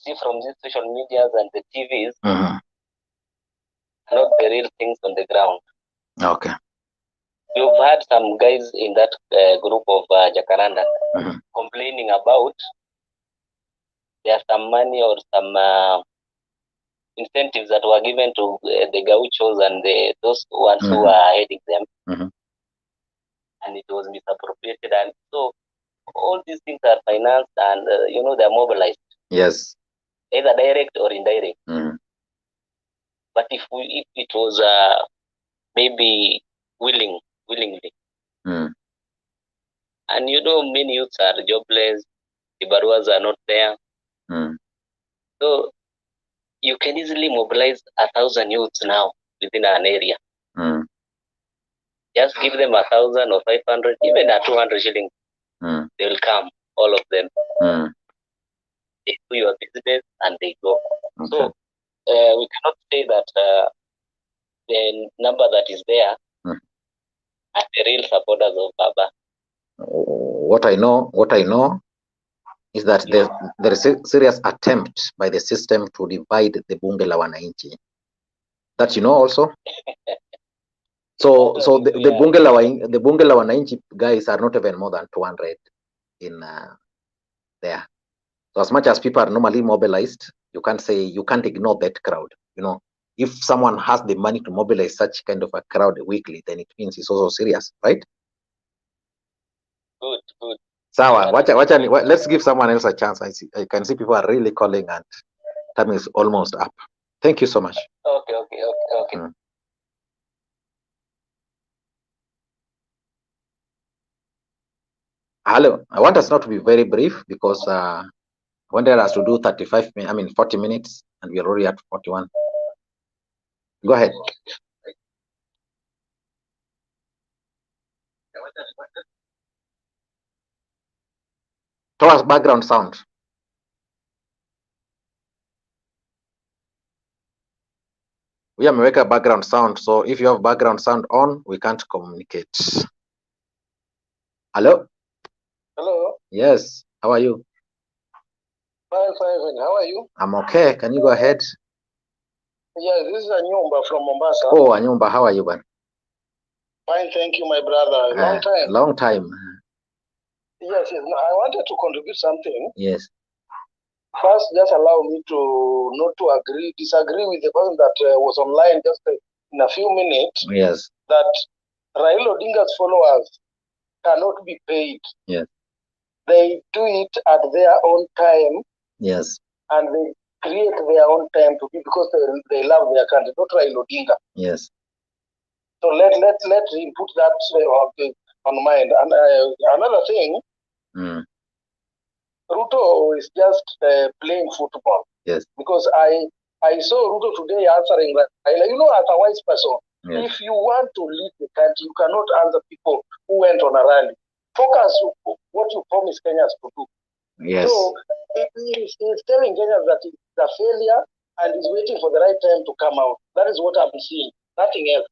see from these social medias and the TVs, not the real things on the ground. Okay. You've had some guys in that group of Jacaranda complaining about there's some money or some incentives that were given to the gauchos and those ones who are heading them, and it was misappropriated. And so all these things are financed and they're mobilized. Yes. Either direct or indirect. But if it was maybe willingly, and many youths are jobless, the baruas are not there, so you can easily mobilize 1,000 youths now within an area. Just give them 1,000 or 500, even a 200 shillings. They will come, all of them. They do your business and they go. Okay. So we cannot say that the number that is there are the real supporters of Baba. What I know is that there is a serious attempt by the system to divide the Bunge la Wananchi. That you know also. So the Bunge la Wananchi guys are not even more than 200 in there. So as much as people are normally mobilized, you can't ignore that crowd. You know, if someone has the money to mobilize such kind of a crowd weekly, then it means it's also serious, right? Good. Sawa, let's give someone else a chance. I can see people are really calling and time is almost up. Thank you so much. Okay. Hello, I want us not to be very brief because I wanted us to do 40 minutes and we're already at 41. Go ahead. Towards background sound. We are making a background sound, so if you have background sound on, we can't communicate. Hello? Hello? Yes, how are you? Fine. How are you? I'm okay. Can you go ahead? Yeah, this is Anyumba from Mombasa. Oh, Anyumba, how are you, man? Fine, thank you, my brother. Long time. Long time. Yes. No, I wanted to contribute something. Yes. First, just allow me to not to disagree with the person that was online just in a few minutes. Yes. That Raila Odinga's followers cannot be paid. Yes. They do it at their own time. Yes. And they create their own time to be because they love their country, not Raila Odinga. Yes. So let him put that on mind. And another thing, RUTO is just playing football. Yes. Because I saw RUTO today answering that. You know, as a wise person, yes. if you want to lead the country, you cannot answer people who went on a rally. Focus on what you promised Kenyans to do. Yes. So he's telling Kenyans that it's a failure and he's waiting for the right time to come out. That is what I'm seeing. Nothing else.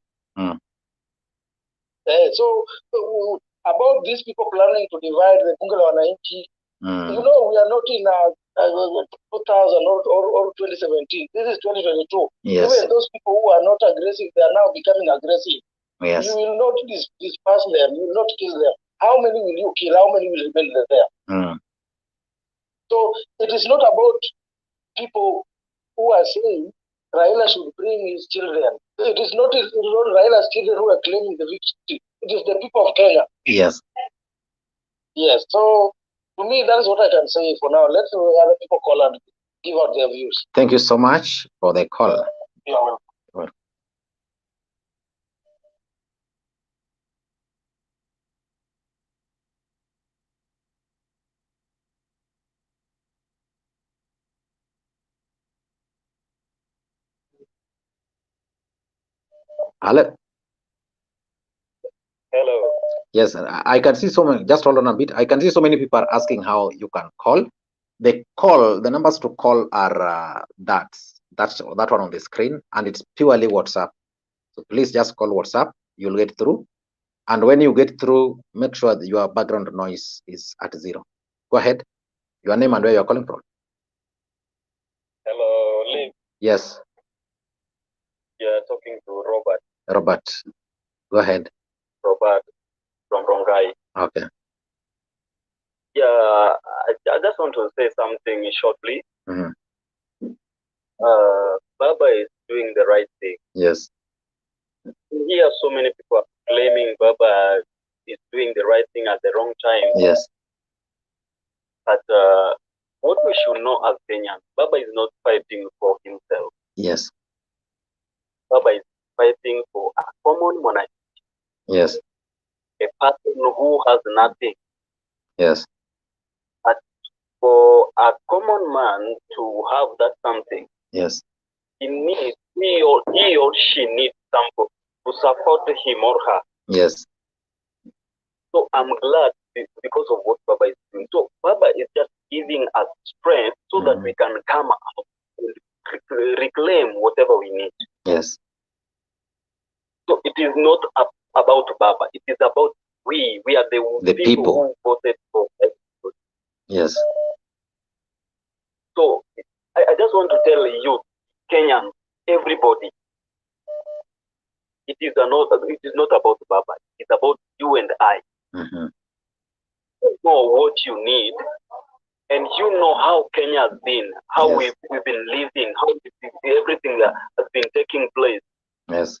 So about these people planning to divide the Bunge la Wananchi, you know, we are not in 2000 or 2017. This is 2022. Yes. Even those people who are not aggressive, they are now becoming aggressive. Yes. You will not disperse them. You will not kill them. How many will you kill? How many will remain there? So it is not about people who are saying Raila should bring his children. It is not Raila's children who are claiming the victory. It is the people of Kenya. Yes. Yes. So to me, that is what I can say for now. Let other people call and give out their views. Thank you so much for the call. You're welcome. Hello. Hello. Yes, I can see so many. Just hold on a bit. I can see so many people are asking how you can call. The numbers to call are that one on the screen, and it's purely WhatsApp. So please just call WhatsApp. You'll get through. And when you get through, make sure that your background noise is at 0. Go ahead. Your name and where you're calling from. Hello, Lee. Yes. You're talking to Robert. Robert. Go ahead. Robert from Rongai. Okay. Yeah, I just want to say something shortly. Baba is doing the right thing. Yes. Here, so many people are claiming Baba is doing the right thing at the wrong time. Yes. But what we should know as Kenyans, Baba is not fighting for himself. Yes. Baba is fighting for a common monarchy. Yes. A person who has nothing. Yes. But for a common man to have that something, yes, he or she needs something to support him or her. Yes. So I'm glad because of what Baba is doing. So Baba is just giving us strength so that we can come out and reclaim whatever we need. Yes. So it is not about Baba. It is about we. We are the people who voted for everybody. Yes. So I just want to tell you, Kenyans, everybody, it is not about Baba. It's about you and I. You know what you need, and you know how Kenya has been, how we've been living, how everything that has been taking place. Yes.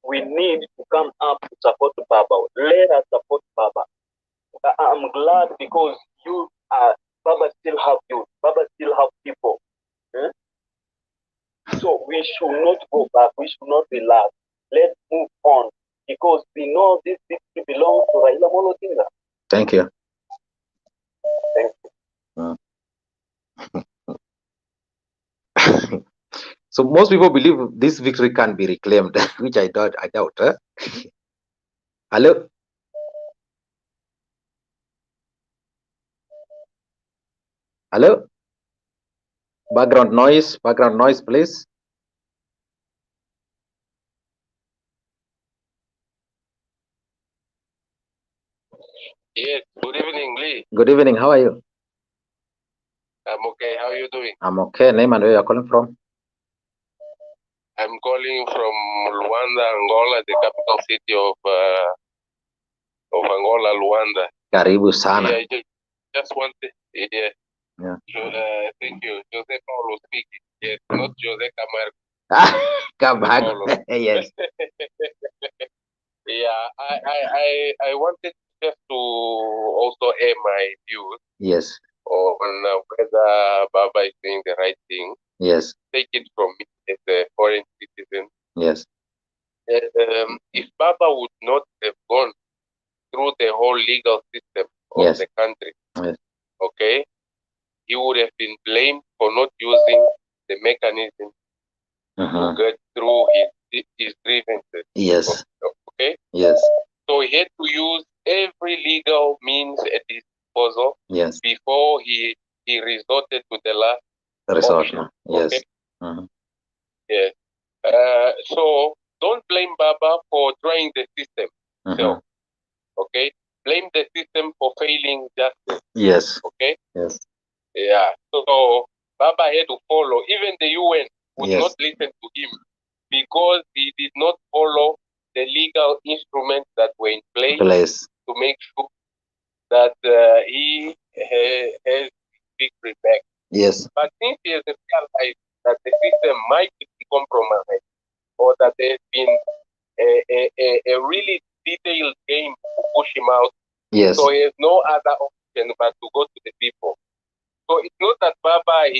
We need to come up to support Baba. Let us support Baba. I'm glad because Baba still have you. Baba still have people. So we should not go back. We should not relax. Let's move on because we know this victory belongs to Raila Odinga. Thank you. Thank you. So most people believe this victory can be reclaimed, which I doubt. Huh? Hello. Hello. Background noise, please. Yes, good evening, Lee. Good evening, how are you? I'm okay, how are you doing? I'm okay. Name and where you're calling from? I'm calling from Luanda, Angola, the capital city of Angola, Luanda. Karibu sana. Yeah, I just wanted, yeah. Thank you. Jose Paulo speaking. Yes, not Jose Camargo. Come back. Yes. Yeah, I wanted just to also air my views. Yes. On whether Baba is doing the right thing. Yes. Take it from me as a foreign citizen. Yes. If Baba would not have gone through the whole legal system of the country, okay, he would have been blamed for not using the mechanism to get through his grievances. Yes. Okay? Yes. So he had to use every legal means at his disposal before he resorted to the last option. Yes. Okay? Yes. So don't blame Baba for trying the system. So, okay? Blame the system for failing justice. Yes. Okay? Yes. Yeah. So Baba had to follow. Even the UN would not listen to him because he did not follow the legal instruments that were in place to make sure that he has victory back. Yes. But since he has realized that the system might be compromised or that there's been a really detailed game to push him out, so he has no other option but to go to the people. So it's not that Baba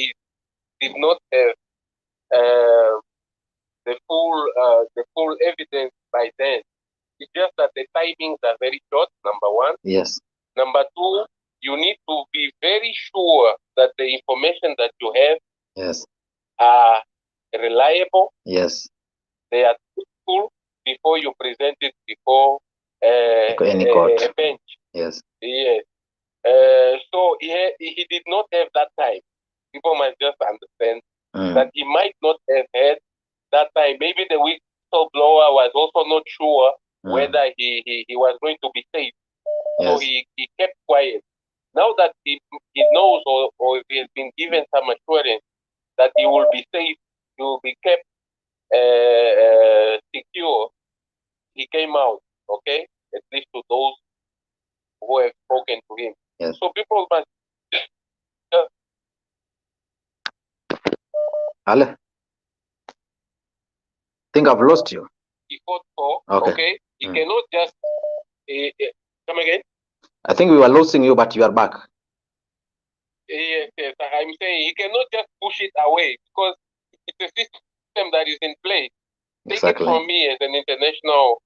did not have the full evidence by then. It's just that the timings are very short, number one. Yes. Number two, you need to be very sure that the information that you have are reliable. Yes. They are truthful before you present it before any court. A bench. Yes. Yes. So he did not have that time. People must just understand that he might not have had that time. Maybe the whistleblower was also not sure whether he was going to be safe. So he kept quiet. Now that he knows or he has been given some assurance that he will be safe, he will be kept secure, he came out, okay? At least to those who have spoken to him. Yes. So people must... Ale? I think I've lost you. He fought for, okay? He cannot just... come again? I think we were losing you, but you are back. Yes, I'm saying he cannot just push it away because it's a system that is in place. Take it from me as an international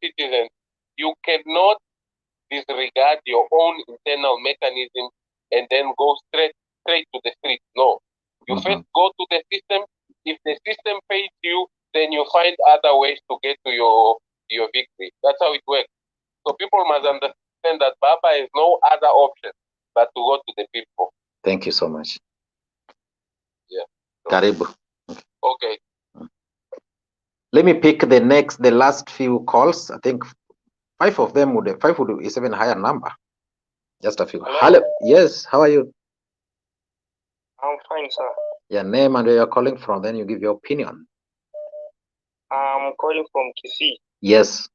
citizen. You cannot disregard your own internal mechanism and then go straight to the street. No. You first go to the system. If the system fails you, then you find other ways to get to your victory. That's how it works. So people must understand that Baba has no other option but to go to the people. Thank you so much. Yeah. Karibu. Okay. Let me pick the last few calls. I think five would is even higher number. Just a few. Hello. Yes, how are you? I'm fine, sir. Your name and where you're calling from, then you give your opinion. I'm calling from Kisii. Yes.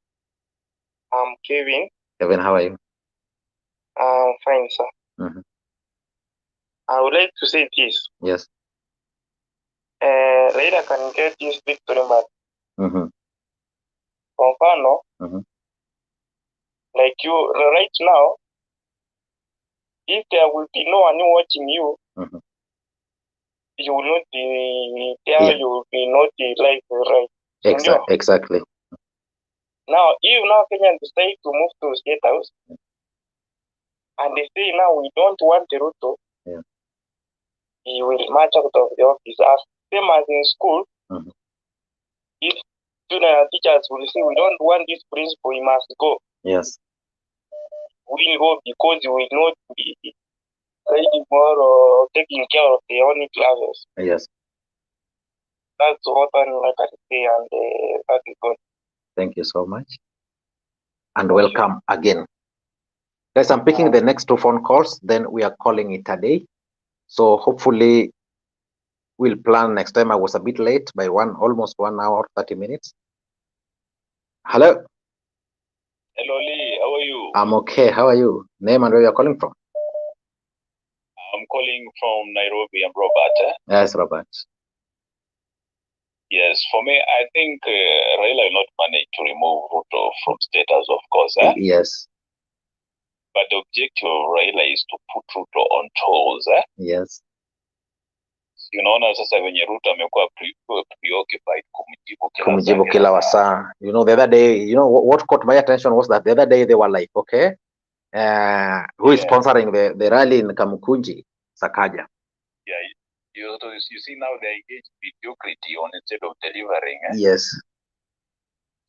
I'm Kevin. Kevin, how are you? I'm fine, sir. Mm-hmm. I would like to say this. Yes. Raila can get this victory, but mm-hmm. from Fano, mm-hmm. like you right now, if there will be no one watching you, mm-hmm. you will not be there, yeah. You will be not the life right. Exactly. Now, if now Kenyans decide to move to State House, and they say now we don't want the RUTO, yeah. He will march out of the office. As same as in school, mm-hmm. if students and teachers will say we don't want this principal, he must go. Yes. We will go because we will not be grading more or taking care of their own classes. Yes. That's what I can say, and that is good. Thank you so much. And welcome again. Guys, I'm picking the next two phone calls, then we are calling it a day. So hopefully we'll plan next time. I was a bit late by almost 1 hour, 30 minutes. Hello. Hello, Lee. How are you? I'm okay. How are you? Name and where you're calling from? I'm calling from Nairobi. I'm Robert. Yes, Robert. Yes, for me, I think Raila will not manage to remove RUTO from status, of course. Yes. But the objective of Raila is to put RUTO on tolls. Yes. Unaona sasa venye RUTO amekuwa preoccupied kumjibu kila wasaa. You know, the other day, what caught my attention was that the other day they were like, okay, who is sponsoring the rally in Kamukunji, Sakaja? Yeah, you see now they engage mediocrity on instead of delivering. Yes.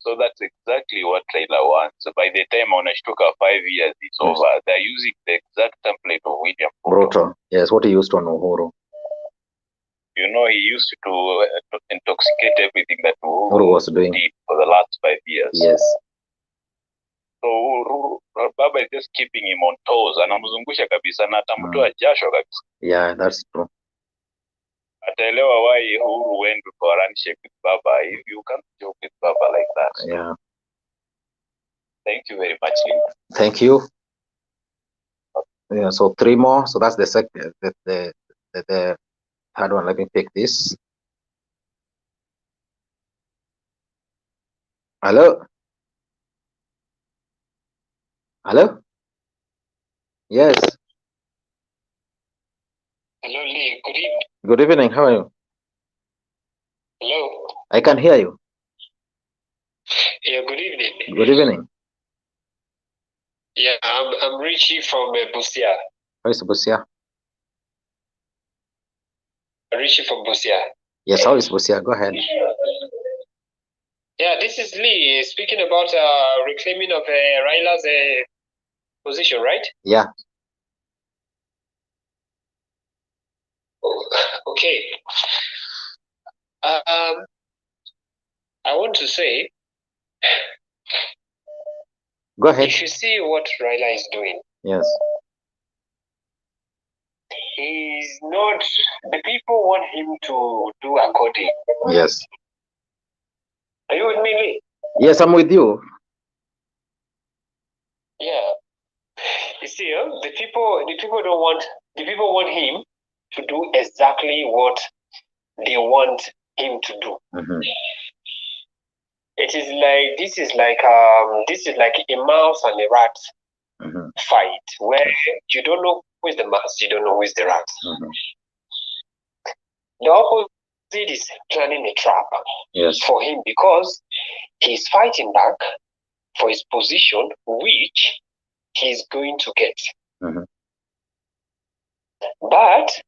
So that's exactly what Raila wants. By the time Onashtuka 5 years is over, they're using the exact template of William Ruto. Yes, what he used on Uhuru. You know, he used to intoxicate everything that Uhuru was doing for the last 5 years. Yes. So Baba is just keeping him on toes. Anamzungusha kabisa na atamtoa jasho kabisa. Yeah, that's true. Ataelewa why Uhuru went for a handshake with Baba. If you can't joke with Baba like that. Yeah. Thank you very much, Lee. Thank you. Yeah, so 3 more. So that's the second, the third one. Let me pick this. Hello? Hello? Yes. Hello, Lee. Good evening. Good evening. How are you? Hello. I can hear you. Yeah, good evening. Good evening. Yeah, I'm Richie from Busia. How is Busia? Richie from Busia. Yes, how is Busia? Go ahead. Yeah, this is Lee speaking about reclaiming of Raila's position, right? Yeah. Okay. I want to say, go ahead. If you see what Raila is doing, yes, he's not. The people want him to do according. Yes. Are you with me, Lee? Yes, I'm with you. Yeah. You see, the people don't want. The people want him to do exactly what they want him to do. Mm-hmm. It is like this is like a mouse and a rat fight where you don't know who is the mouse, you don't know who is the rat. Mm-hmm. The opposite is planning a trap for him because he's fighting back for his position, which he's going to get. Mm-hmm. But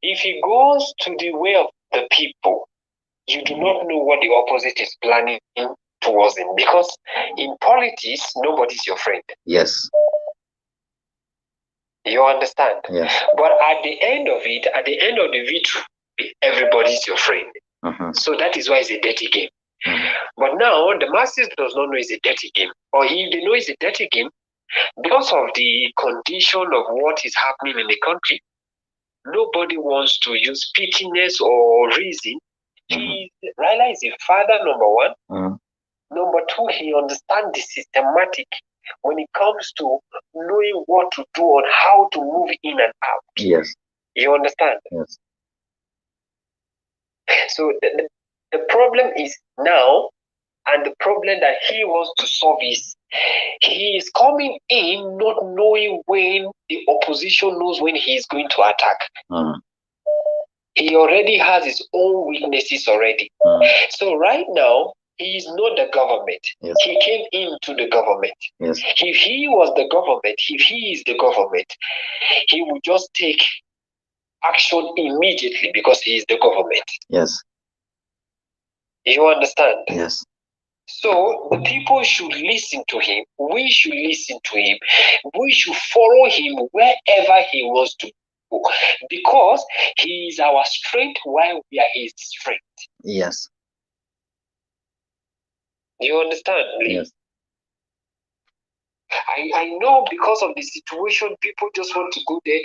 if he goes to the way of the people, you do not know what the opposite is planning towards him, because in politics, nobody's your friend. Yes. You understand? Yes. But at the end of it, at the end of the victory, everybody's your friend. So that is why it's a dirty game. But now the masses does not know it's a dirty game. Or if they know it's a dirty game, because of the condition of what is happening in the country, nobody wants to use pettiness or reason. Raila is a father, number one. Number two, he understands the systematic when it comes to knowing what to do and how to move in and out. Yes. You understand? Yes. So the problem is now, and the problem that he wants to solve is he is coming in not knowing when the opposition knows when he is going to attack. He already has his own weaknesses already. So right now, he is not the government. Yes. He came into the government. Yes. If he was the government, if he is the government, he would just take action immediately because he is the government. Yes. You understand? Yes. So the people should listen to him. We should listen to him. We should follow him wherever he wants to go, because he is our strength while we are his strength. Yes. You understand me? Yes. I know because of the situation, people just want to go there,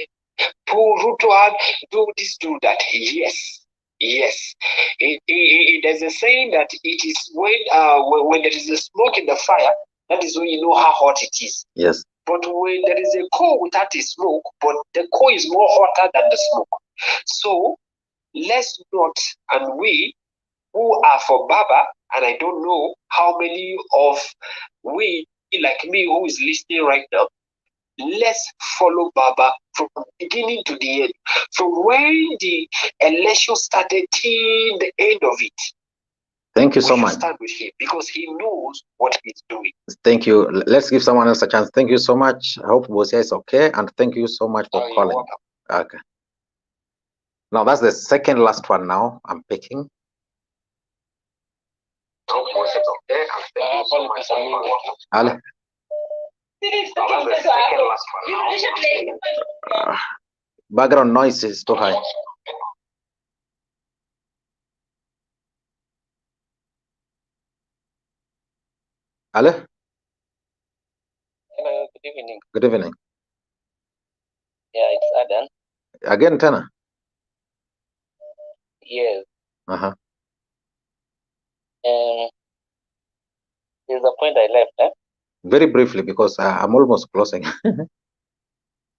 pull RUTO out, do this, do that. Yes. Yes. There's a saying that it is when there is a smoke in the fire, that is when you know how hot it is. Yes. But when there is a coal without a smoke, but the coal is more hotter than the smoke. So let's not, and we who are for Baba, and I don't know how many of we, like me, who is listening right now, let's follow Baba from beginning to the end. From when the election started till the end of it. Thank you so much. Start with him because he knows what he's doing. Thank you. Let's give someone else a chance. Thank you so much. I hope Bosia is okay, and thank you so much for calling. Okay. Now that's the second last one. Now I'm picking. Ale. Background noise is too high. Ale? Hello, good evening. Good evening. Yeah, it's Adam. Again, Tana? Yes. Uh-huh. There's a point I left, eh? Very briefly, because I'm almost closing.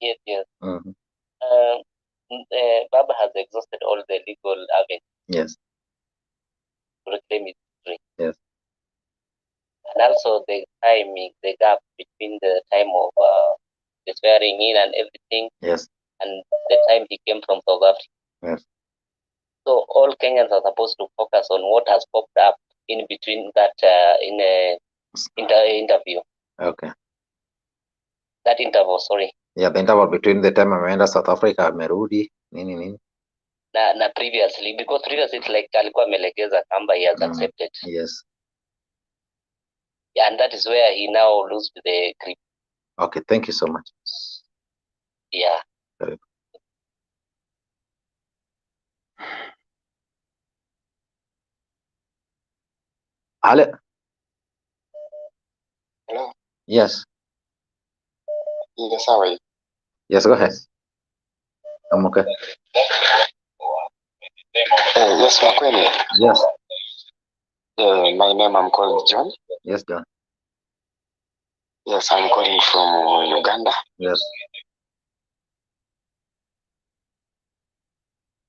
Yes, yes. Mm-hmm. Baba has exhausted all the legal avenues. Yes. To reclaim its free. Yes. And also the timing, the gap between the time of the swearing in and everything. Yes. And the time he came from South Africa. Yes. So all Kenyans are supposed to focus on what has popped up in between that interview. Okay. That interval, sorry. Yeah, the interval between the time I went to South Africa, Merudi, nini. Na previously, because previously it's like alikuwa amelegeza kamba, he has accepted. Yes. Yeah, and that is where he now loses the grip. Okay, thank you so much. Yeah. Ale. Hello. Yes. Yes, how are you? Yes, go ahead. I'm okay. Yes, Makweni. Yes. My name, I'm called John. Yes, John. Yes, I'm calling from Uganda. Yes.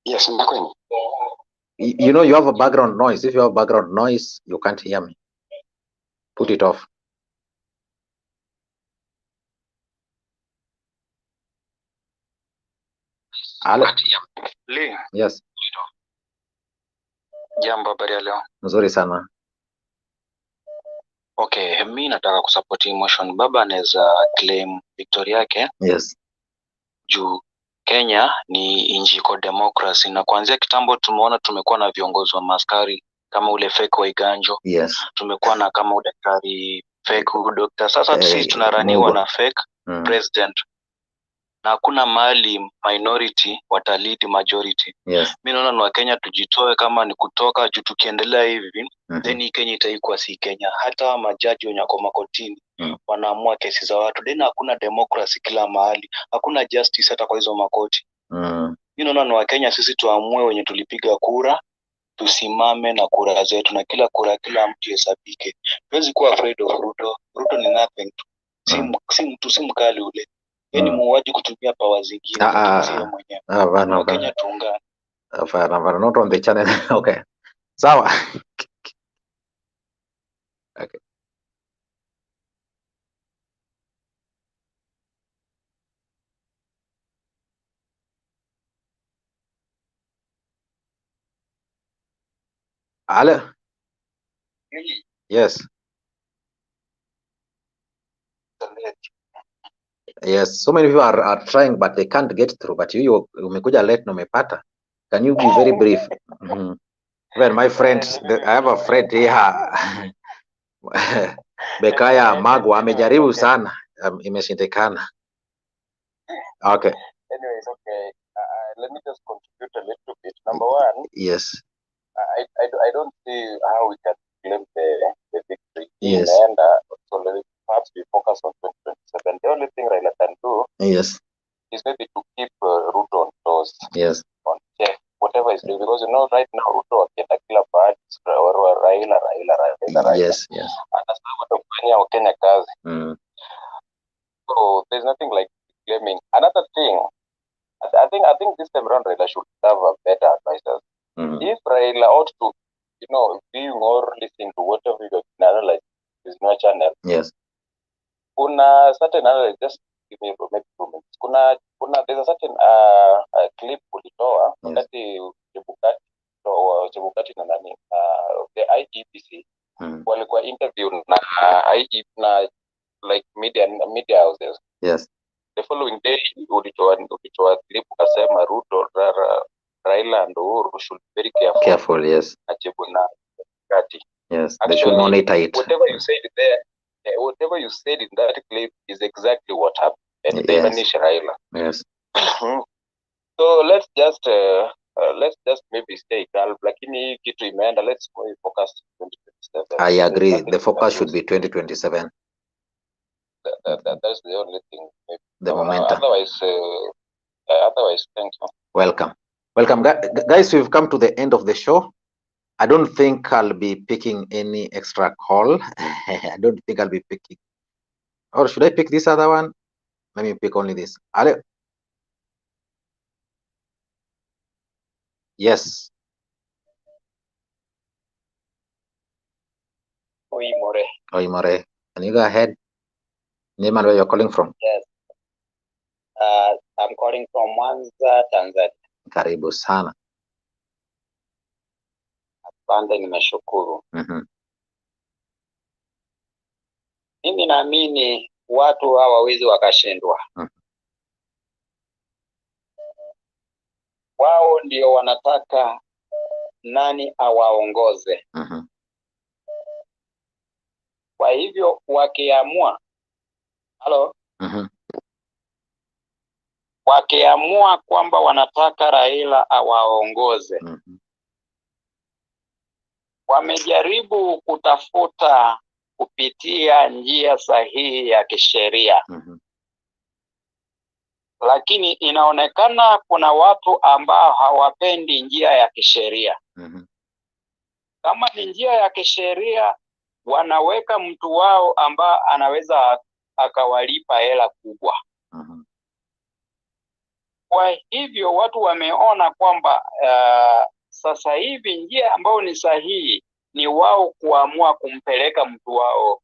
Yes, Makweni. You know, you have a background noise. If you have background noise, you can't hear me. Put it off. Ale. Yes. Jambo, habari ya leo? Nzuri sana. Okay, mi nataka kusupport emotion. Baba anaweza claim victory yake. Yes. Juu Kenya ni nchi iko democracy, na kuanzia kitambo tumeona tumekuwa na viongozi wa maskari kama ule fake wa Iganjo. Yes. Tumekuwa na kama daktari fake doctor. Sasa sisi tunaraniwa na fake president. Na hakuna mahali minority watalidi majority. Yes. Mimi naona ni Wakenya tujitoe, kama ni kutoka juu tukiendelea hivi then Kenya itaikuwa si Kenya. Hata majaji wenye wako makotini wanaamua kesi za watu. Then hakuna democracy kila mahali. Hakuna justice hata kwa hizo makoti. Mimi naona ni Wakenya sisi tuamue wenye tulipiga kura, tusimame na kura zetu, na kila kura kila mtu hesabike. Huwezi kuwa afraid of Ruto. Ruto ni nothing. Si mkali ule. Yaani muuaji kutumia power zingine sio mwenyewe. Wakenya tuungane. Hapana, not on the channel. Okay. Sawa. Okay. Ale? Yes. Yes, so many people are trying but they can't get through, but you umekuja late na umepata. Can you be very brief? Well, my friends, I have a friend here. Bekaya Magwa amejaribu sana, imeshindikana. Okay. Anyways, okay. Let me just contribute a little bit. Number one. Yes. I don't see how we can claim the victory. Yes. And so perhaps we focus on 2027. The only thing Raila can do. Yes. Is maybe to keep Ruto on toes. Yes. On check whatever he's doing, because right now Ruto akienda kila pahali Raila. Yes. Yes. Anasema kufanyia Kenya kazi. So there's nothing like claiming. Another thing, I think this time around Raila should have a better advisors. If Raila ought to, be more listening to whatever you can analyze his new channel. Yes. Kuna certain analysis, just give me maybe 2 minutes. Kuna there's a certain clip ulitoa wakati Chebukati na nani the IEBC walikuwa interview na IEBC na like media houses. Yes. The following day ulitoa clip ukasema Ruto, Raila and Uhuru should be very careful. Yes. Yes. Actually, they should monitor it. Whatever you said there, whatever you said in that clip is exactly what happened. And they vanish Raila. Yes. So let's just maybe stay calm. Lakini kitu imeenda, let's focus 2027. I agree. The focus should be 2027. That's the only thing. Maybe. The momentum. Otherwise, thank you. Welcome, guys. We've come to the end of the show. I don't think I'll be picking any extra call. I don't think I'll be picking. Or should I pick this other one? Let me pick only this. Ale. Yes. Oimore. Can you go ahead? Name and where you're calling from? Yes. I'm calling from Mwanza, Tanzania. Karibu sana. Asante, nimeshukuru. Mimi naamini watu hawawezi wakashindwa. Wao ndio wanataka nani awaongoze. Kwa hivyo wakiamua wakiamua kwamba wanataka Raila awaongoze, wamejaribu kutafuta kupitia njia sahihi ya kisheria. Lakini inaonekana kuna watu ambao hawapendi njia ya kisheria. Kama ni njia ya kisheria, wanaweka mtu wao ambao anaweza akawalipa hela kubwa. Kwa hivyo watu wameona kwamba sasa hivi njia ambayo ni sahihi ni wao kuamua kumpeleka mtu wao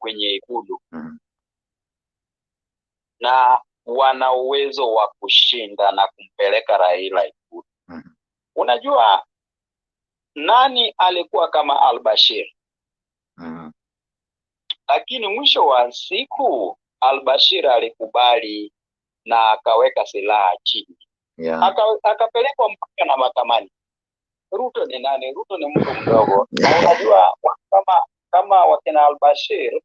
kwenye ikulu. Na wana uwezo wa kushinda na kumpeleka Raila ikulu. Unajua nani alikuwa kama al-Bashir? Lakini mwisho wa siku al-Bashir alikubali na akaweka silaha chini. Akapelekwa mpaka na mahakamani. Ruto ni nani? Ruto ni mtu mdogo. Na unajua kama wakina al-Bashir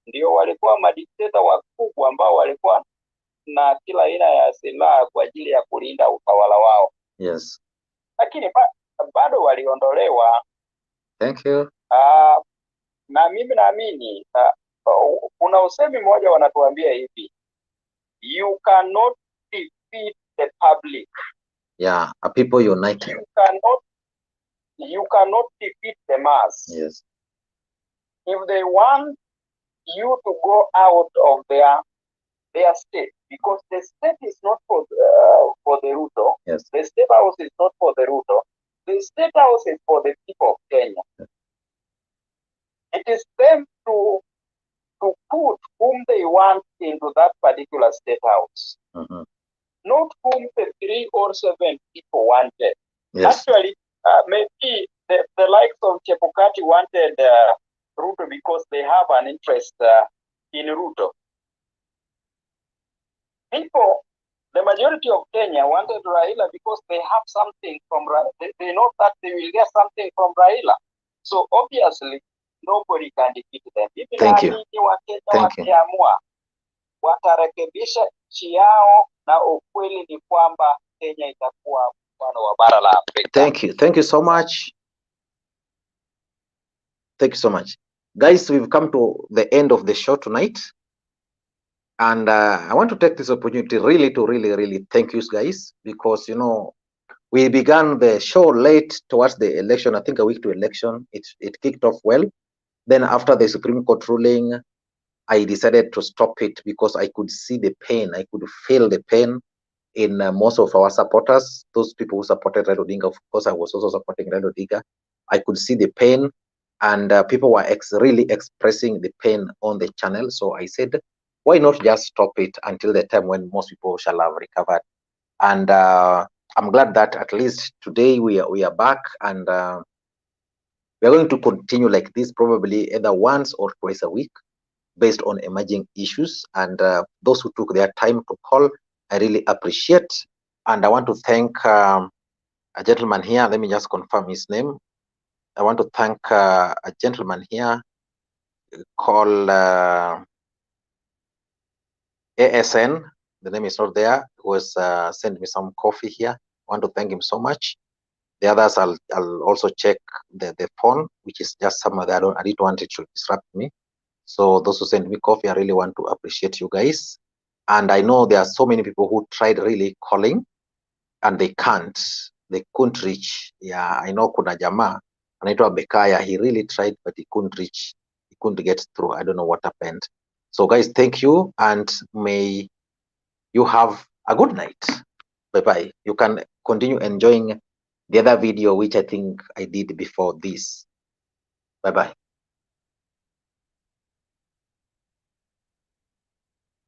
ndio walikuwa madikteta wakubwa ambao walikuwa na kila aina ya silaha kwa ajili ya kulinda utawala wao. Yes. Lakini bado waliondolewa. Thank you. Na mimi naamini kuna usemi mmoja wanatuambia hivi, you cannot defeat the public. Yeah, a people united. You cannot defeat the mass. Yes. If they want you to go out of their state, because the state is not for the RUTO. Yes. The state house is not for the RUTO. The state house is for the people of Kenya. Yes. It is them to put whom they want into that particular state house. Mm-hmm. Not whom the 3 or 7 people wanted. Yes. Actually, maybe the likes of Chebukati wanted RUTO because they have an interest in RUTO. People, the majority of Kenya wanted Raila because they have something from Raila. They know that they will get something from Raila. So obviously, nobody can defeat them. Thank you. Wakiamua watarekebisha nchi yao, na ukweli ni kwamba Kenya itakuwa mfano wa bara la Afrika. Thank you. Thank you so much. Thank you so much. Guys, we've come to the end of the show tonight. And I want to take this opportunity to really thank you guys, because, you know, we began the show late towards the election. I think a week to election. It kicked off well. Then after the Supreme Court ruling, I decided to stop it because I could see the pain. I could feel the pain in most of our supporters, those people who supported Raila Odinga. Of course, I was also supporting Raila Odinga. I could see the pain, and people were really expressing the pain on the channel. So I said, why not just stop it until the time when most people shall have recovered? And I'm glad that at least today we are back, and we are going to continue like this, probably either once or twice a week, based on emerging issues. And those who took their time to call, I really appreciate. And I want to thank a gentleman here. Let me just confirm his name. I want to thank a gentleman here called ASN. The name is not there. Who has sent me some coffee here. I want to thank him so much. The others, I'll also check the phone, which is just somewhere there. I didn't want it to disrupt me. So those who send me coffee, I really want to appreciate you guys. And I know there are so many people who tried really calling, and they couldn't reach. Yeah, I know kuna jamaa anaitwa Bekaya. He really tried, but he couldn't reach. He couldn't get through. I don't know what happened. So guys, thank you, and may you have a good night. Bye-bye. You can continue enjoying the other video, which I think I did before this. Bye-bye.